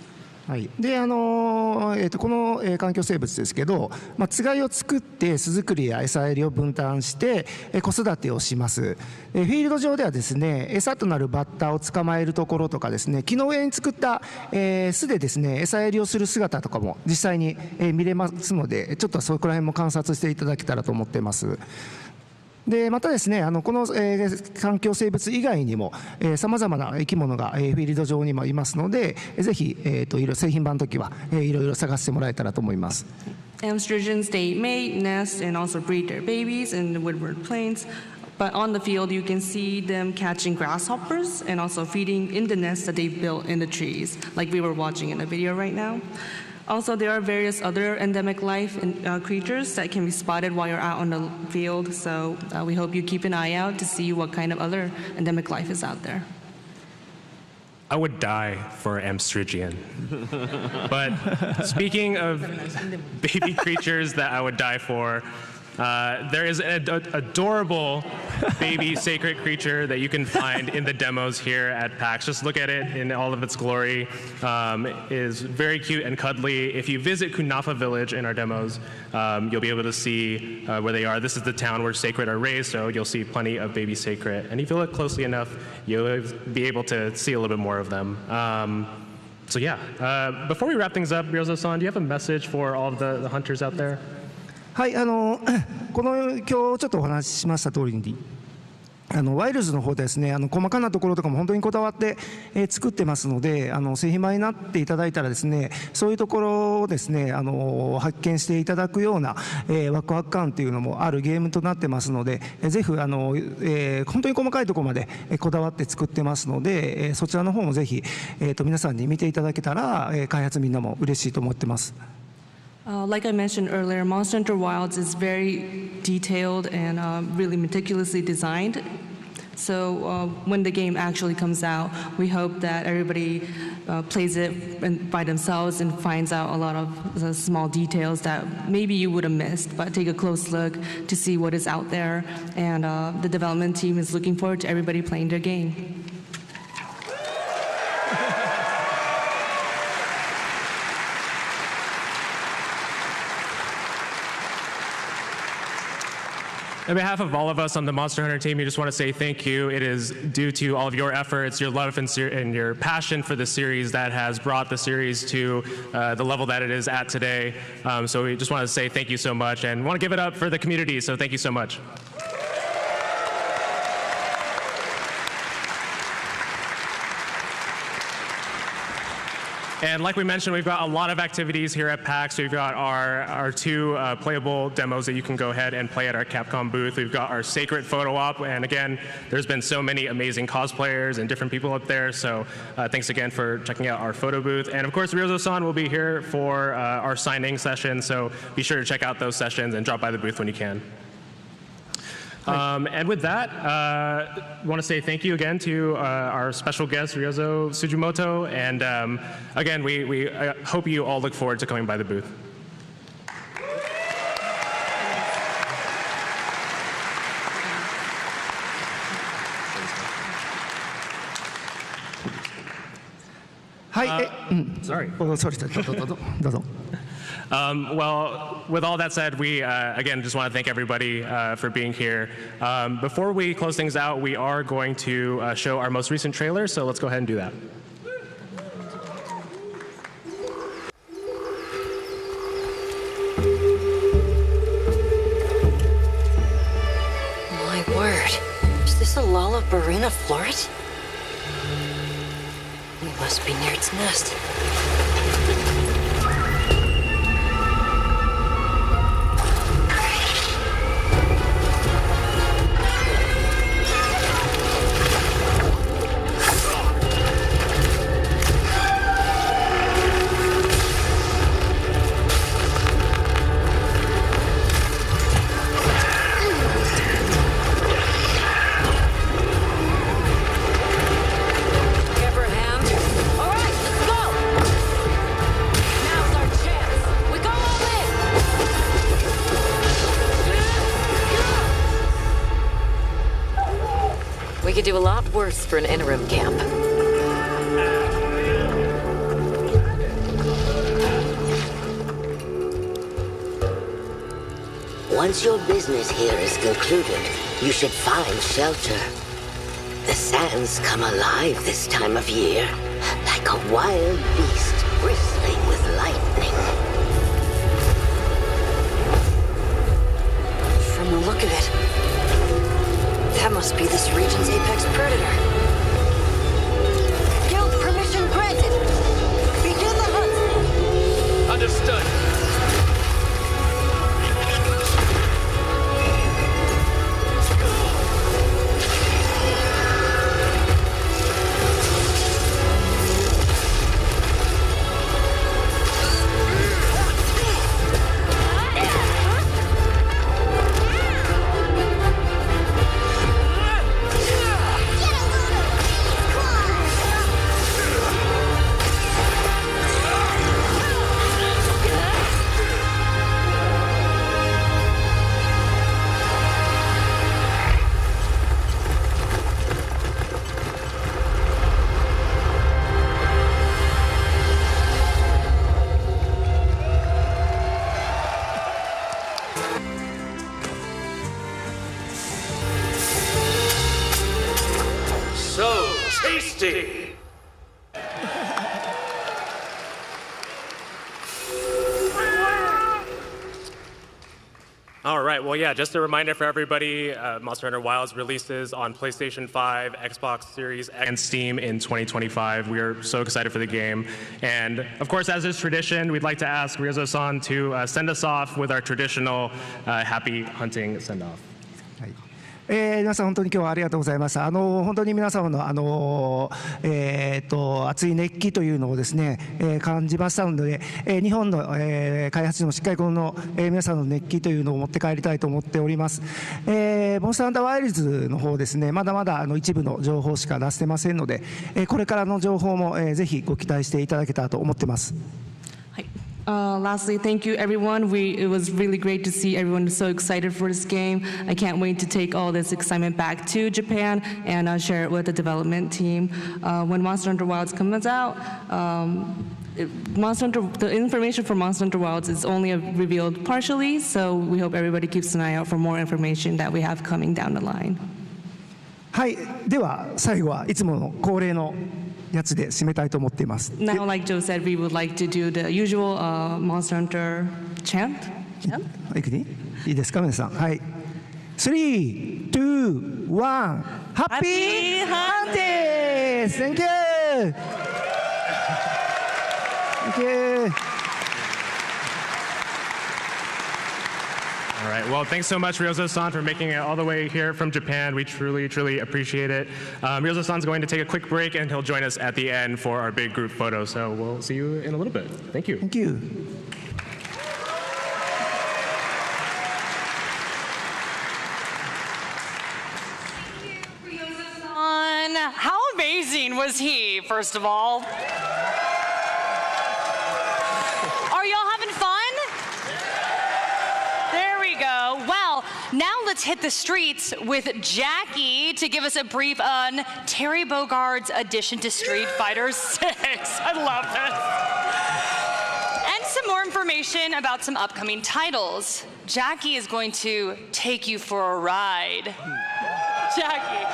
はい、でこの、環境生物ですけど、つがいを作って巣作りや餌やりを分担して、子育てをします。フィールド上ではですね餌となるバッタを捕まえるところとかですね、木の上に作った、巣でですね餌やりをする姿とかも実際に、見れますので、ちょっとそこら辺も観察していただけたらと思っています。でまたですねこの、環境生物以外にもさまざまな生き物が、フィールド上にもいますので、ぜひ、製品版の時はいろいろ探してもらえたらと思います。Amstrigians, they mate, nest, and also breed their babies in the Windward Plains. But on the field, you can see them catching grasshoppers and also feeding in the nests that they've built in the trees, like we were watching in the video right now. Also, there are various other endemic life and creatures that can be spotted while you're out on the field. So we hope you keep an eye out to see what kind of other endemic life is out there. I would die for Amstrigian. But speaking of baby creatures that I would die for, there is an adorable baby sacred creature that you can find in the demos here at PAX. Just look at it in all of its glory. It is very cute and cuddly. If you visit Kunafa Village in our demos, you'll be able to see where they are. This is the town where sacred are raised, so you'll see plenty of baby sacred. And if you look closely enough, you'll be able to see a little bit more of them. So yeah, before we wrap things up, Ryozo-san, do you have a message for all of the hunters out there? はい、今日ちょっとお話ししました通りにワイルズの方でですね細かなところとかも本当にこだわって、作ってますので製品版になっていただいたらですねそういうところをですね発見していただくような、ワクワク感というのもあるゲームとなってますのでぜひ本当に細かいところまでこだわって作ってますので、そちらの方もぜひ、皆さんに見ていただけたら、開発みんなも嬉しいと思ってます。Like I mentioned earlier, Monster Hunter Wilds is very detailed and really meticulously designed. So when the game actually comes out, we hope that everybody plays it by themselves and finds out a lot of the small details that maybe you would have missed. But take a close look to see what is out there. And the development team is looking forward to everybody playing their game. On behalf of all of us on the Monster Hunter team, we just want to say thank you. It is due to all of your efforts, your love and your passion for the series that has brought the series to the level that it is at today. So we just want to say thank you so much and want to give it up for the community. So thank you so much. And like we mentioned, we've got a lot of activities here at PAX. We've got our two playable demos that you can go ahead and play at our Capcom booth. We've got our Sacred Photo Op, and again, there's been so many amazing cosplayers and different people up there, so thanks again for checking out our photo booth. And of course, Ryozo-san will be here for our signing session, so be sure to check out those sessions and drop by the booth when you can. And with that, I want to say thank you again to our special guest, Ryozo Tsujimoto. And again, we hope you all look forward to coming by the booth. Sorry. Well, with all that said, we again just want to thank everybody for being here. Before we close things out, we are going to show our most recent trailer, so let's go ahead and do that. My word, is this a Lollabarina floret? We must be near its nest. We could do a lot worse for an interim camp. Once your business here is concluded, you should find shelter. The sands come alive this time of year, like a wild beast bristling with lightning. From the look of it, that must be this region's apex predator. Guild permission granted. Begin the hunt. Understood. So tasty! All right, well, yeah, just a reminder for everybody, Monster Hunter Wilds releases on PlayStation 5, Xbox Series X, and Steam in 2025. We are so excited for the game. And of course, as is tradition, we'd like to ask Ryozo-san to send us off with our traditional happy hunting send-off. 皆さん本当に今日はありがとうございます。本当に皆様の熱い熱気というのをですね、感じましたので、日本の、開発者もしっかりこの、皆さんの熱気というのを持って帰りたいと思っております。モンスターハンターワイルズの方ですね、まだまだ一部の情報しか出してませんので、これからの情報も、ぜひご期待していただけたらと思ってます。Lastly, thank you everyone. It was really great to see everyone so excited for this game. I can't wait to take all this excitement back to Japan and share it with the development team. When Monster Hunter Wilds comes out, the information for Monster Hunter Wilds is only revealed partially, so we hope everybody keeps an eye out for more information that we have coming down the line. はい、では最後はいつもの恒例のやつで締めたいと思っています。Now, like Joe said, we would like to do the usual Monster Hunter chant. いいですか皆さん。はい。3、2、1、Happy Hunting! Thank you! Thank you. All right. Well, thanks so much, Ryozo-san, for making it all the way here from Japan. We truly, truly appreciate it. Ryozo-san's going to take a quick break, and he'll join us at the end for our big group photo. So we'll see you in a little bit. Thank you. Thank you. How amazing was he, first of all? Are y'all having fun? There we go. Well, now let's hit the streets with Jackie to give us a brief on Terry Bogard's addition to Street Fighter 6. I love this. And some more information about some upcoming titles. Jackie is going to take you for a ride. Jackie.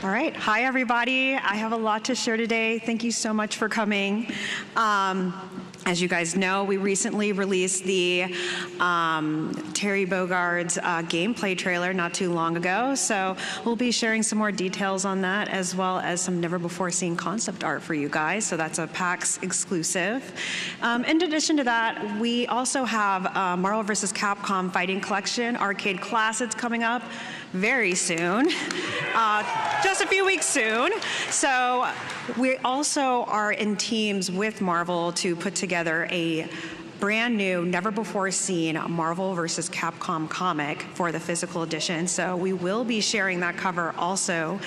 All right. Hi, everybody. I have a lot to share today. Thank you so much for coming. As you guys know, we recently released the Terry Bogard's gameplay trailer not too long ago. So we'll be sharing some more details on that, as well as some never-before-seen concept art for you guys. So that's a PAX exclusive. In addition to that, we also have Marvel vs. Capcom Fighting Collection Arcade Classics coming up very soon, just a few weeks soon. So we also are in teams with Marvel to put together a brand new, never before seen Marvel vs. Capcom comic for the physical edition. So we will be sharing that cover also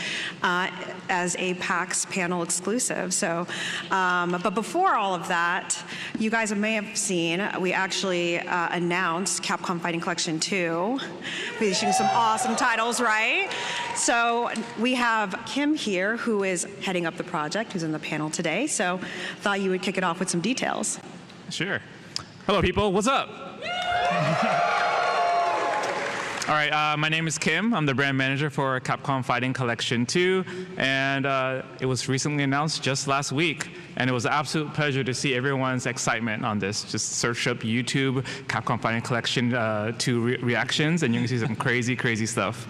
as a PAX panel exclusive. So, but before all of that, you guys may have seen, we actually announced Capcom Fighting Collection 2. We're issuing some awesome titles, right? So we have Kim here, who is heading up the project, who's in the panel today. So thought you would kick it off with some details. Sure. Hello, people. What's up? All right, my name is Kim. I'm the brand manager for Capcom Fighting Collection 2, and it was recently announced just last week, and it was an absolute pleasure to see everyone's excitement on this. Just search up YouTube, Capcom Fighting Collection 2 reactions, and you can see some crazy, crazy stuff.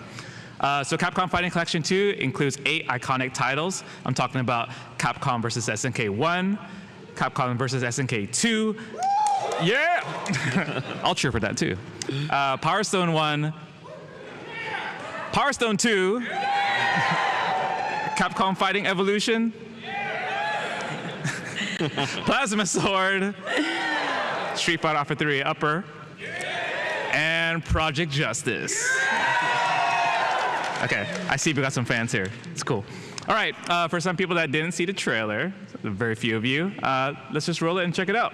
So Capcom Fighting Collection 2 includes 8 iconic titles. I'm talking about Capcom vs. SNK 1, Capcom vs. SNK 2, yeah! I'll cheer for that too. Power Stone 1, Power Stone 2, Capcom Fighting Evolution, Plasma Sword, Street Fighter Alpha 3 Upper, and Project Justice. Okay, I see we got some fans here. It's cool. All right, for some people that didn't see the trailer, very few of you, let's just roll it and check it out.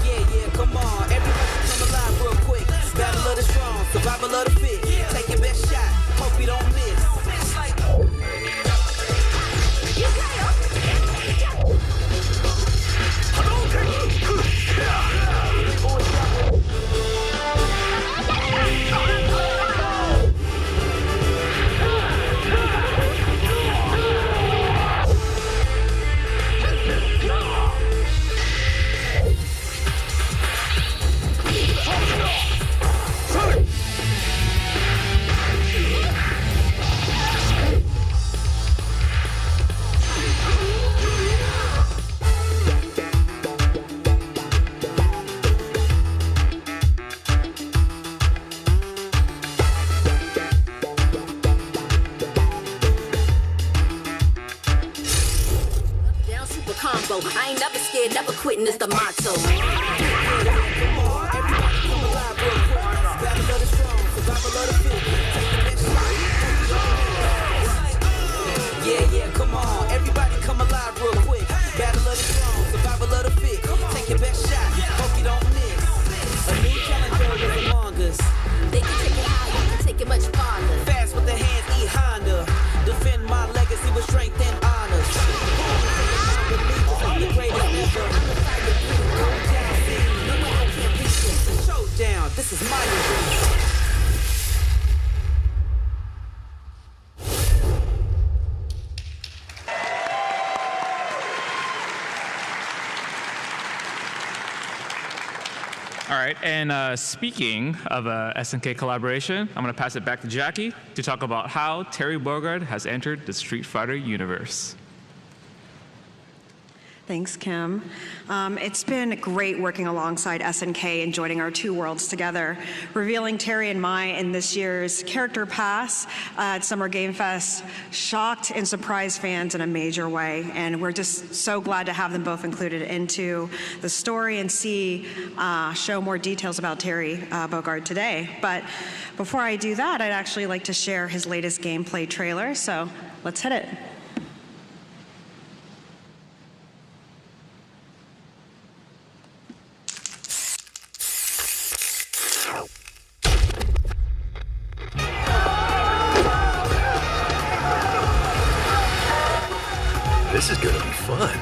Yeah, come on. Everybody come alive real quick. Battle of the strong, survival of the fit. Take your best shot, hope you don't miss. I ain't never scared, never quitting is the motto. Yeah, come on. Everybody come alive real quick. Battle of the strong, survival of the fit. Take your best shot, hope you don't miss. A new challenger is among us. They can take it higher, you can take it much farther. Fast with the hands, E Honda. Defend my legacy with strength and honor. The greatest ever. Showdown, this is my arena. All right, and speaking of a SNK collaboration, I'm going to pass it back to Jackie to talk about how Terry Bogard has entered the Street Fighter universe. Thanks, Kim. It's been great working alongside SNK and joining our two worlds together. Revealing Terry and Mai in this year's Character Pass at Summer Game Fest shocked and surprised fans in a major way, and we're just so glad to have them both included into the story and show more details about Terry Bogard today. But before I do that, I'd actually like to share his latest gameplay trailer, so let's hit it. This is gonna be fun.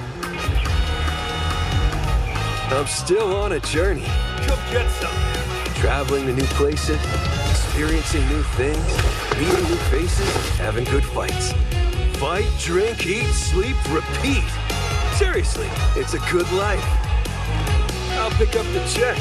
I'm still on a journey. Come get some. Traveling to new places, experiencing new things, meeting new faces, having good fights. Fight, drink, eat, sleep, repeat. Seriously, it's a good life. I'll pick up the check.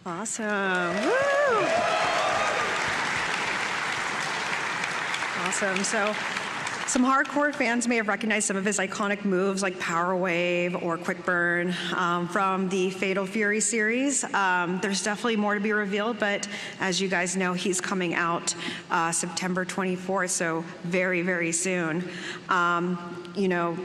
Awesome. Woo! Awesome. So some hardcore fans may have recognized some of his iconic moves like Power Wave or Quick Burn from the Fatal Fury series. There's definitely more to be revealed, but as you guys know, he's coming out September 24th, so very, very soon. You know,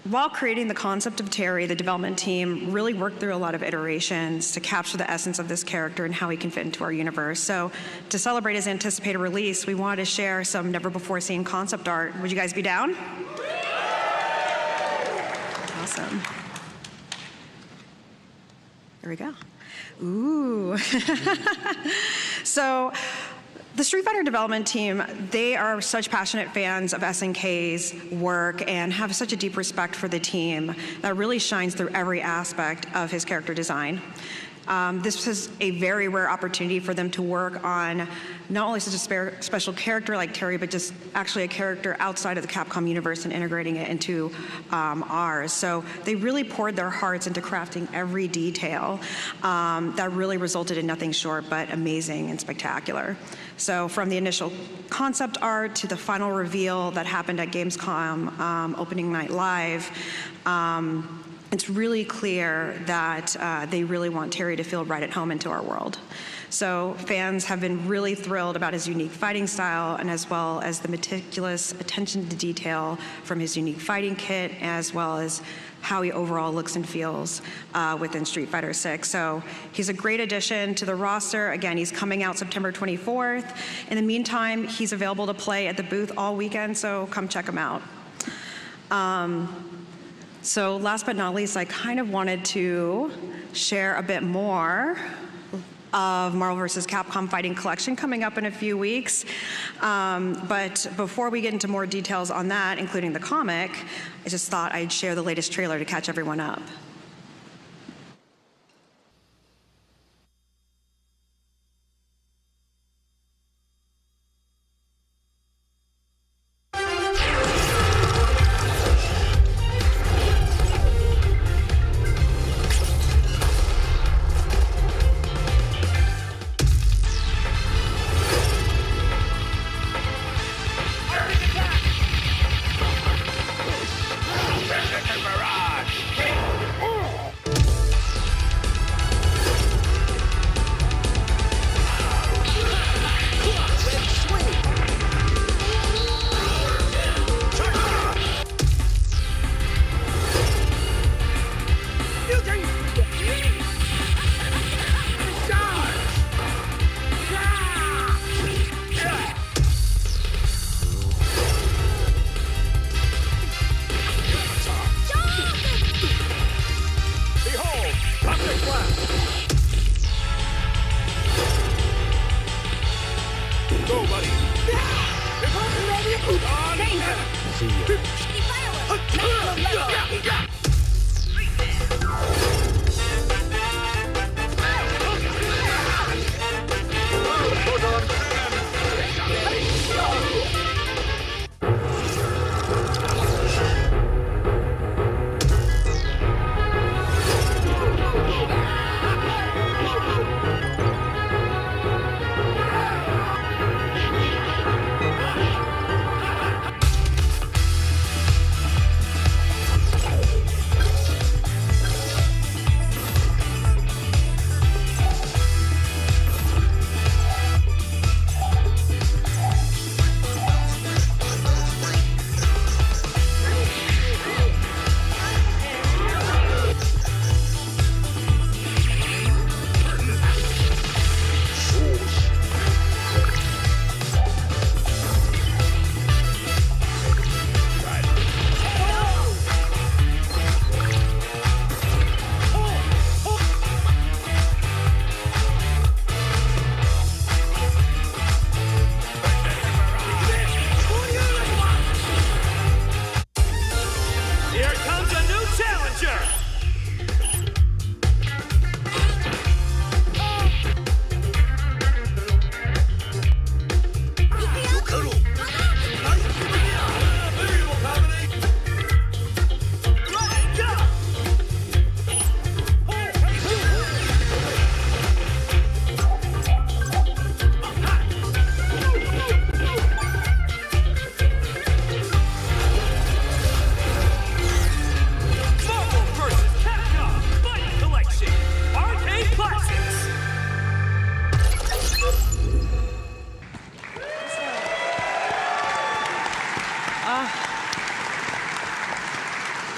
while creating the concept of Terry, the development team really worked through a lot of iterations to capture the essence of this character and how he can fit into our universe. So to celebrate his anticipated release, we wanted to share some never-before-seen concept art. Would you guys be down? Awesome. There we go. Ooh. So, the Street Fighter development team, they are such passionate fans of SNK's work and have such a deep respect for the team that really shines through every aspect of his character design. This was a very rare opportunity for them to work on not only such a special character like Terry, but just actually a character outside of the Capcom universe and integrating it into ours. So they really poured their hearts into crafting every detail that really resulted in nothing short but amazing and spectacular. So from the initial concept art to the final reveal that happened at Gamescom opening night live, it's really clear that they really want Terry to feel right at home into our world. So fans have been really thrilled about his unique fighting style and as well as the meticulous attention to detail from his unique fighting kit, as well as how he overall looks and feels within Street Fighter 6. So he's a great addition to the roster. Again, he's coming out September 24th. In the meantime, he's available to play at the booth all weekend, so come check him out. So last but not least, I kind of wanted to share a bit more of Marvel vs. Capcom Fighting Collection coming up in a few weeks. But before we get into more details on that, including the comic, I just thought I'd share the latest trailer to catch everyone up.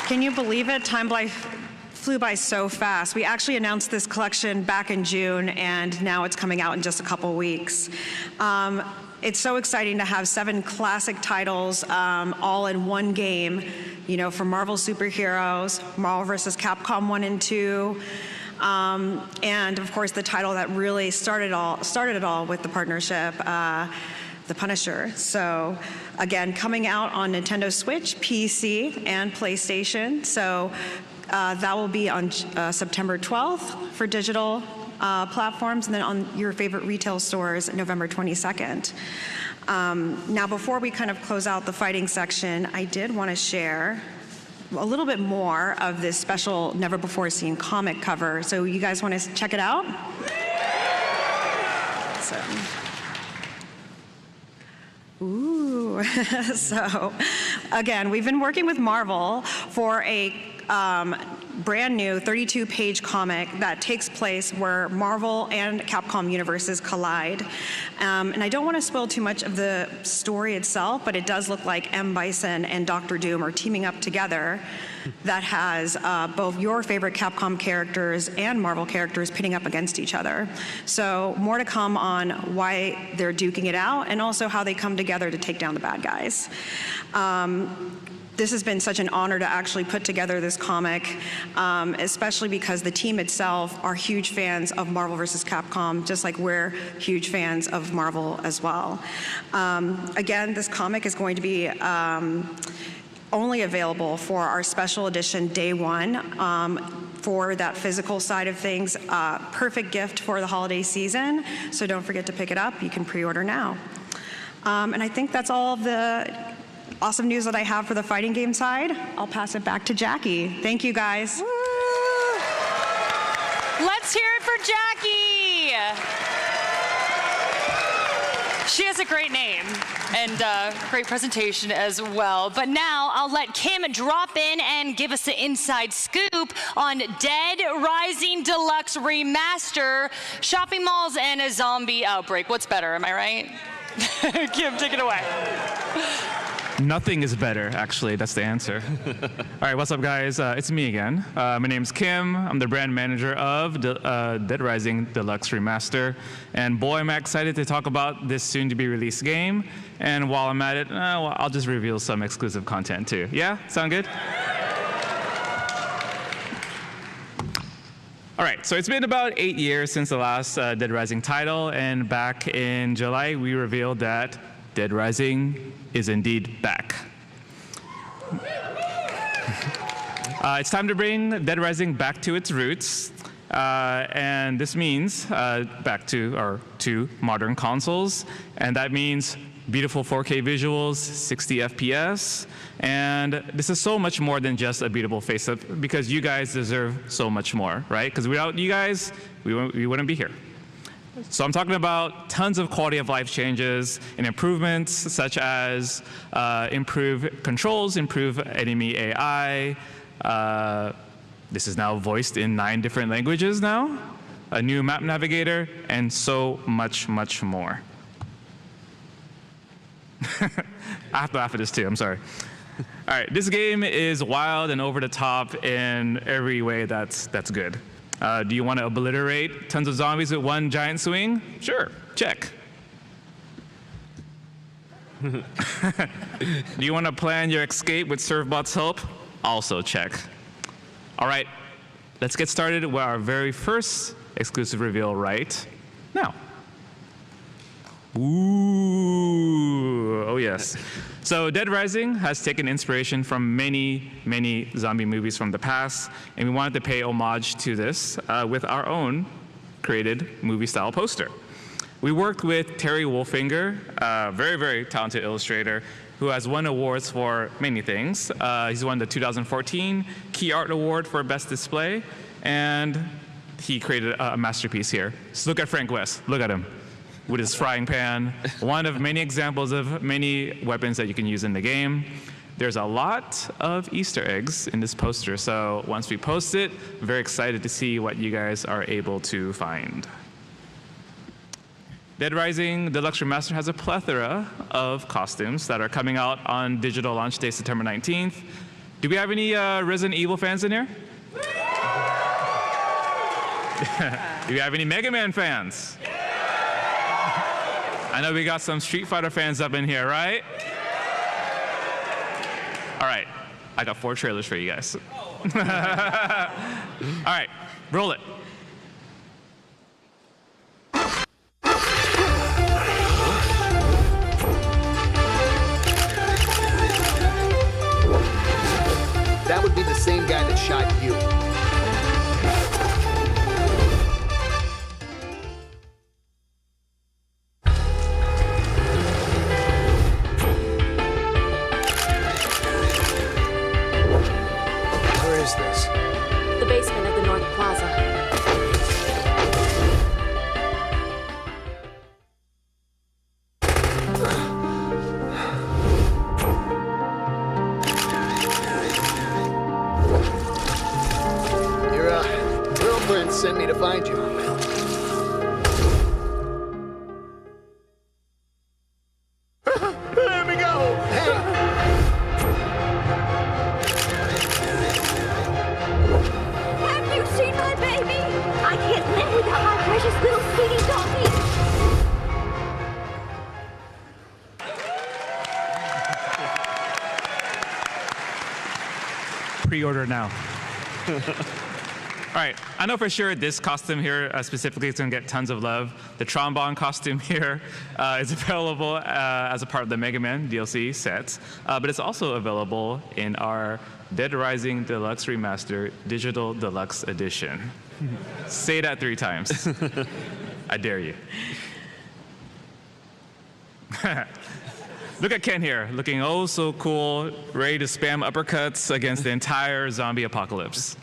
Can you believe it? Time flew by so fast. We actually announced this collection back in June, and now it's coming out in just a couple weeks. It's so exciting to have 7 classic titles all in one game, you know, for Marvel superheroes, Marvel vs. Capcom 1 and 2, and of course the title that really started it all with the partnership, The Punisher. So again, coming out on Nintendo Switch, PC, and PlayStation. So that will be on September 12th for digital platforms, and then on your favorite retail stores November 22nd. Now, before we kind of close out the fighting section, I did want to share a little bit more of this special never-before-seen comic cover. So you guys want to check it out? So. Ooh. So, again, we've been working with Marvel for a brand new 32-page comic that takes place where Marvel and Capcom universes collide. And I don't want to spoil too much of the story itself, but it does look like M. Bison and Dr. Doom are teaming up together. That has both your favorite Capcom characters and Marvel characters pitting up against each other. So more to come on why they're duking it out, and also how they come together to take down the bad guys. this has been such an honor to actually put together this comic, especially because the team itself are huge fans of Marvel vs. Capcom, just like we're huge fans of Marvel as well. Again, this comic is going to be only available for our special edition day one. For that physical side of things, perfect gift for the holiday season, so don't forget to pick it up. You can pre-order now. And I think that's all of the awesome news that I have for the fighting game side. I'll pass it back to Jackie. Thank you, guys. Woo. Let's hear it for Jackie. She has a great name and great presentation as well. But now I'll let Kim drop in and give us the inside scoop on Dead Rising Deluxe Remaster, shopping malls, and a zombie outbreak. What's better, am I right? Kim, take it away. Nothing is better, actually. That's the answer. All right, what's up, guys? It's me again. My name's Kim. I'm the brand manager of Dead Rising Deluxe Remaster. And boy, am I excited to talk about this soon-to-be released game. And while I'm at it, well, I'll just reveal some exclusive content, too. Yeah? Sound good? All right, so it's been about 8 years since the last Dead Rising title. And back in July, we revealed that Dead Rising is indeed back. It's time to bring Dead Rising back to its roots, and this means back to modern consoles, and that means beautiful 4K visuals, 60 FPS, and this is so much more than just a beautiful face-up, because you guys deserve so much more, right? Because without you guys, we wouldn't be here. So I'm talking about tons of quality of life changes and improvements, such as improved controls, improved enemy AI. This is now voiced in 9 different languages now, a new map navigator, and so much, much more. I have to laugh at this too, I'm sorry. All right, this game is wild and over the top in every way that's good. Do you want to obliterate tons of zombies with one giant swing? Sure, check. Do you want to plan your escape with Servbot's help? Also check. All right, let's get started with our very first exclusive reveal right now. Ooh, oh yes. So Dead Rising has taken inspiration from many, many zombie movies from the past, and we wanted to pay homage to this with our own created movie-style poster. We worked with Terry Wolfinger, a very, very talented illustrator who has won awards for many things. He's won the 2014 Key Art Award for Best Display, and he created a masterpiece here. So look at Frank West, look at him. With his frying pan, one of many examples of many weapons that you can use in the game. There's a lot of Easter eggs in this poster, so once we post it, I'm very excited to see what you guys are able to find. Dead Rising Deluxe Remaster has a plethora of costumes that are coming out on digital launch day September 19th. Do we have any Resident Evil fans in here? Do we have any Mega Man fans? I know we got some Street Fighter fans up in here, right? All right, I got 4 trailers for you guys. All right, roll it. That would be the same guy that shot you. The basement of the North Plaza. Your girlfriend sent me to find you. There we go! Hey! Seen my baby? I can't live without my precious little sweetie donkey. pre-order now. All right, I know for sure this costume here specifically is going to get tons of love. The trombone costume here is available as a part of the Mega Man DLC set, but it's also available in our Dead Rising Deluxe Remaster Digital Deluxe Edition. Say that 3 times. I dare you. Look at Ken here, looking oh so cool, ready to spam uppercuts against the entire zombie apocalypse.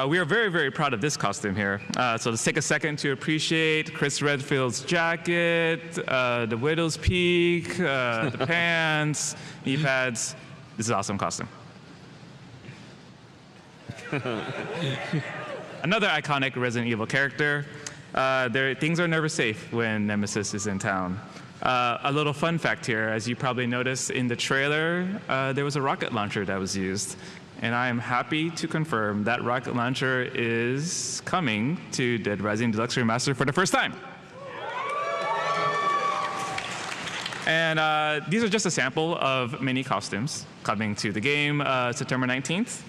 We are very, very proud of this costume here. So let's take a second to appreciate Chris Redfield's jacket, the Widow's Peak, the pants, knee pads. This is an awesome costume. Another iconic Resident Evil character. Things are never safe when Nemesis is in town. A little fun fact here, as you probably noticed in the trailer, there was a rocket launcher that was used. And I am happy to confirm that rocket launcher is coming to Dead Rising Deluxe Remaster for the first time. And these are just a sample of many costumes coming to the game September 19th.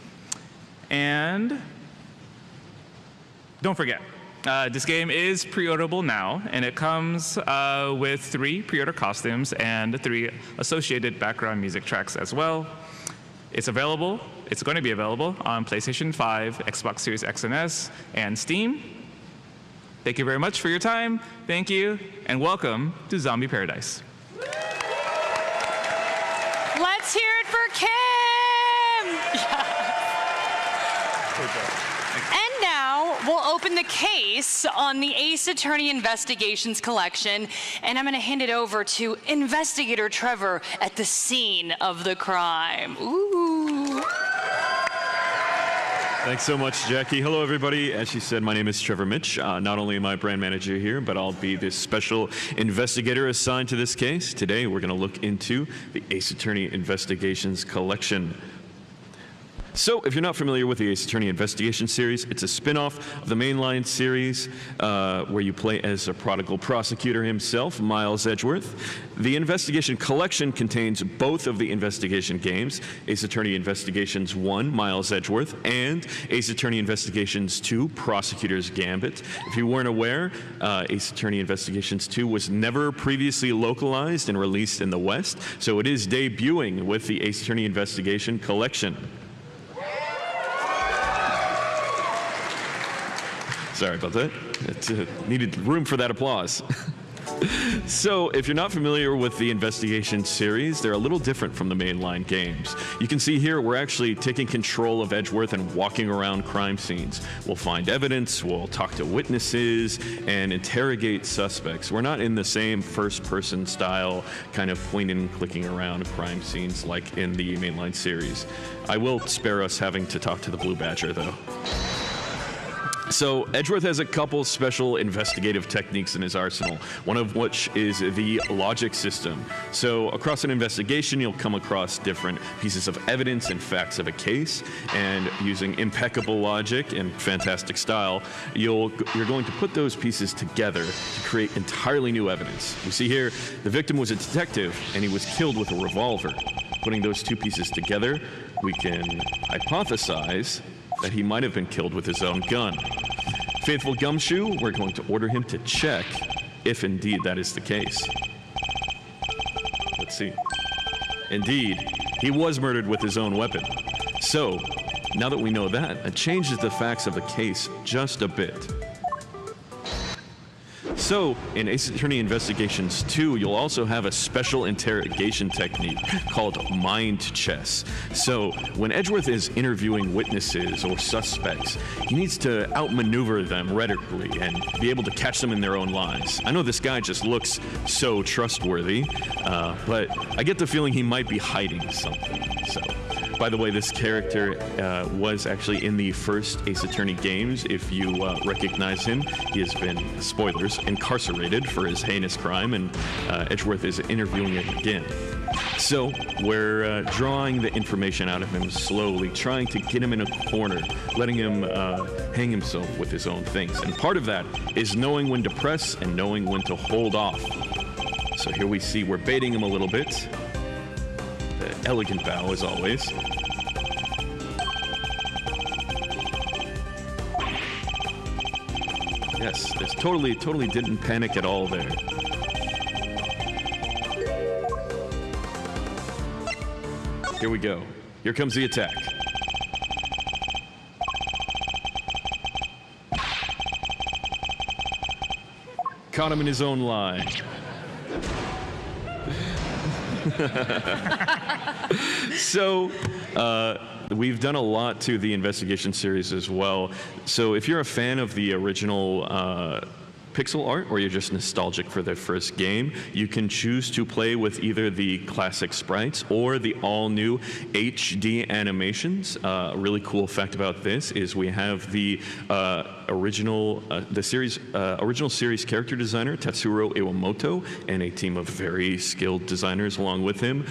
And don't forget, this game is pre-orderable now, and it comes with 3 pre-order costumes and 3 associated background music tracks as well. It's available. It's going to be available on PlayStation 5, Xbox Series X and S, and Steam. Thank you very much for your time. Thank you, and welcome to Zombie Paradise. Let's hear it for Kim! And now we'll open the case on the Ace Attorney Investigations collection, and I'm going to hand it over to Investigator Trevor at the scene of the crime. Ooh. Thanks so much, Jackie. Hello, everybody. As she said, my name is Trevor Mitch. Not only am I brand manager here, but I'll be the special investigator assigned to this case. Today, we're going to look into the Ace Attorney Investigations collection. So, if you're not familiar with the Ace Attorney Investigation series, it's a spin-off of the mainline series where you play as a prodigal prosecutor himself, Miles Edgeworth. The Investigation collection contains both of the investigation games, Ace Attorney Investigations 1, Miles Edgeworth, and Ace Attorney Investigations 2, Prosecutor's Gambit. If you weren't aware, Ace Attorney Investigations 2 was never previously localized and released in the West, so it is debuting with the Ace Attorney Investigation collection. Sorry about that. It needed room for that applause. So, if you're not familiar with the Investigation series, they're a little different from the mainline games. You can see here we're actually taking control of Edgeworth and walking around crime scenes. We'll find evidence, we'll talk to witnesses, and interrogate suspects. We're not in the same first-person style kind of pointing and clicking around crime scenes like in the mainline series. I will spare us having to talk to the Blue Badger, though. So, Edgeworth has a couple special investigative techniques in his arsenal, one of which is the logic system. So, across an investigation, you'll come across different pieces of evidence and facts of a case, and using impeccable logic and fantastic style, you're going to put those pieces together to create entirely new evidence. We see here, the victim was a detective, and he was killed with a revolver. Putting those two pieces together, we can hypothesize that he might have been killed with his own gun. Faithful Gumshoe, we're going to order him to check if indeed that is the case. Let's see. Indeed, he was murdered with his own weapon. So, now that we know that, it changes the facts of the case just a bit. So, in Ace Attorney Investigations 2, you'll also have a special interrogation technique called mind chess. So, when Edgeworth is interviewing witnesses or suspects, he needs to outmaneuver them rhetorically and be able to catch them in their own lies. I know this guy just looks so trustworthy, but I get the feeling he might be hiding something. So, by the way, this character was actually in the first Ace Attorney games. If you recognize him, he has been, spoilers, incarcerated for his heinous crime, and Edgeworth is interviewing him again. So, we're drawing the information out of him slowly, trying to get him in a corner, letting him hang himself with his own things. And part of that is knowing when to press and knowing when to hold off. So here we see we're baiting him a little bit. The elegant bow as always. Yes, there's totally didn't panic at all there. Here we go. Here comes the attack. Caught him in his own lie. So, we've done a lot to the investigation series as well. So if you're a fan of the original pixel art, or you're just nostalgic for the first game, you can choose to play with either the classic sprites or the all-new HD animations. A really cool fact about this is we have the original series character designer Tatsuro Iwamoto and a team of very skilled designers along with him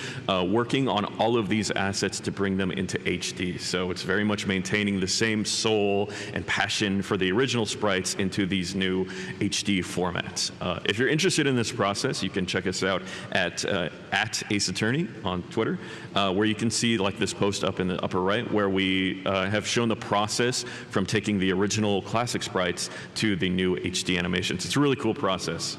working on all of these assets to bring them into HD. So it's very much maintaining the same soul and passion for the original sprites into these new HD formats. If you're interested in this process, you can check us out at Ace Attorney on Twitter, where you can see like this post up in the upper right where we have shown the process from taking the original classic sprites to the new HD animations. It's a really cool process.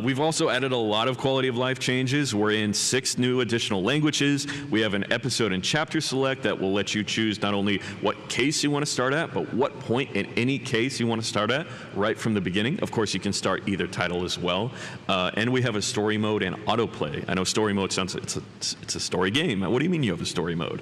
We've also added a lot of quality of life changes. We're in 6 new additional languages. We have an episode and chapter select that will let you choose not only what case you want to start at, but what point in any case you want to start at right from the beginning. Of course, you can start either title as well. And we have a story mode and autoplay. I know story mode sounds, it's a story game. What do you mean you have a story mode?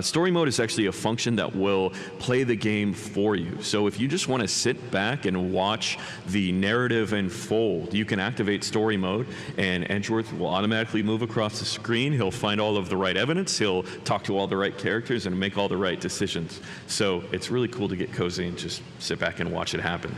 Story mode is actually a function that will play the game for you. So if you just want to sit back and watch the narrative unfold, you can activate story mode and Edgeworth will automatically move across the screen. He'll find all of the right evidence, he'll talk to all the right characters and make all the right decisions. So it's really cool to get cozy and just sit back and watch it happen.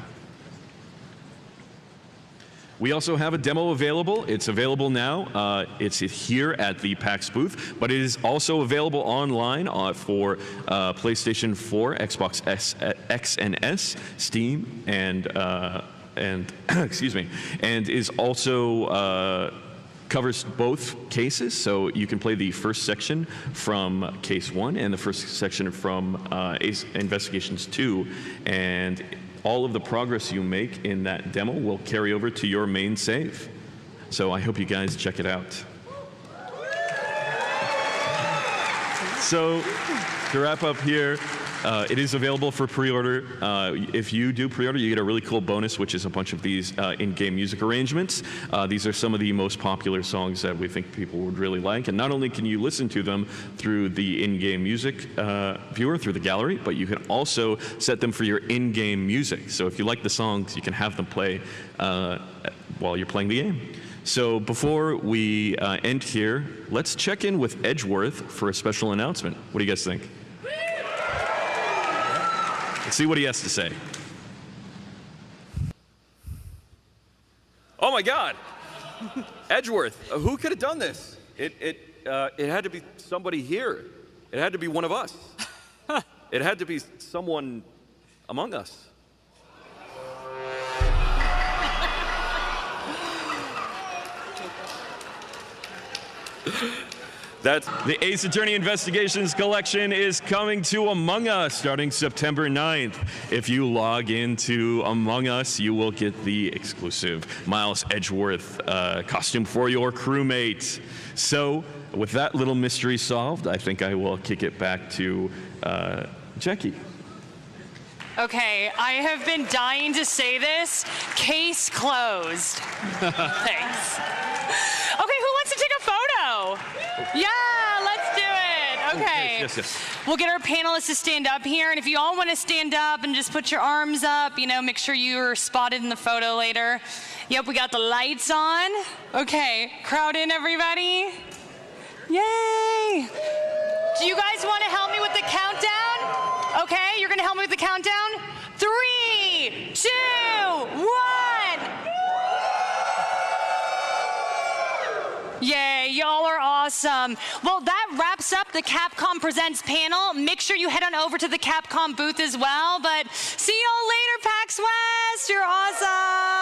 We also have a demo available. It's available now. It's here at the PAX booth, but it is also available online for PlayStation 4, Xbox X and S, Steam, and excuse me, and is also covers both cases, so you can play the first section from Case 1 and the first section from Ace Investigations 2, and all of the progress you make in that demo will carry over to your main save. So I hope you guys check it out. So to wrap up here, it is available for pre-order. If you do pre-order, you get a really cool bonus, which is a bunch of these in-game music arrangements. These are some of the most popular songs that we think people would really like. And not only can you listen to them through the in-game music viewer, through the gallery, but you can also set them for your in-game music. So if you like the songs, you can have them play while you're playing the game. So before we end here, let's check in with Edgeworth for a special announcement. What do you guys think? Let's see what he has to say. Oh my God, Edgeworth, who could have done this? It had to be somebody here. It had to be one of us. It had to be someone among us. That's the Ace Attorney Investigations Collection is coming to Among Us starting September 9th. If you log into Among Us, you will get the exclusive Miles Edgeworth costume for your crewmate. So with that little mystery solved, I think I will kick it back to Jackie. Okay, I have been dying to say this. Case closed. Thanks. Okay, who wants to take a photo? Yeah, let's do it. Okay. Yes. We'll get our panelists to stand up here, and if you all want to stand up and just put your arms up, you know, make sure you're spotted in the photo later. Yep, we got the lights on. Okay, crowd in, everybody. Yay! Do you guys want to help me with the countdown? Okay, you're going to help me with the countdown? 3, 2, 1. Yay, y'all are awesome. Well, that wraps up the Capcom Presents panel. Make sure you head on over to the Capcom booth as well. But see y'all later, PAX West. You're awesome.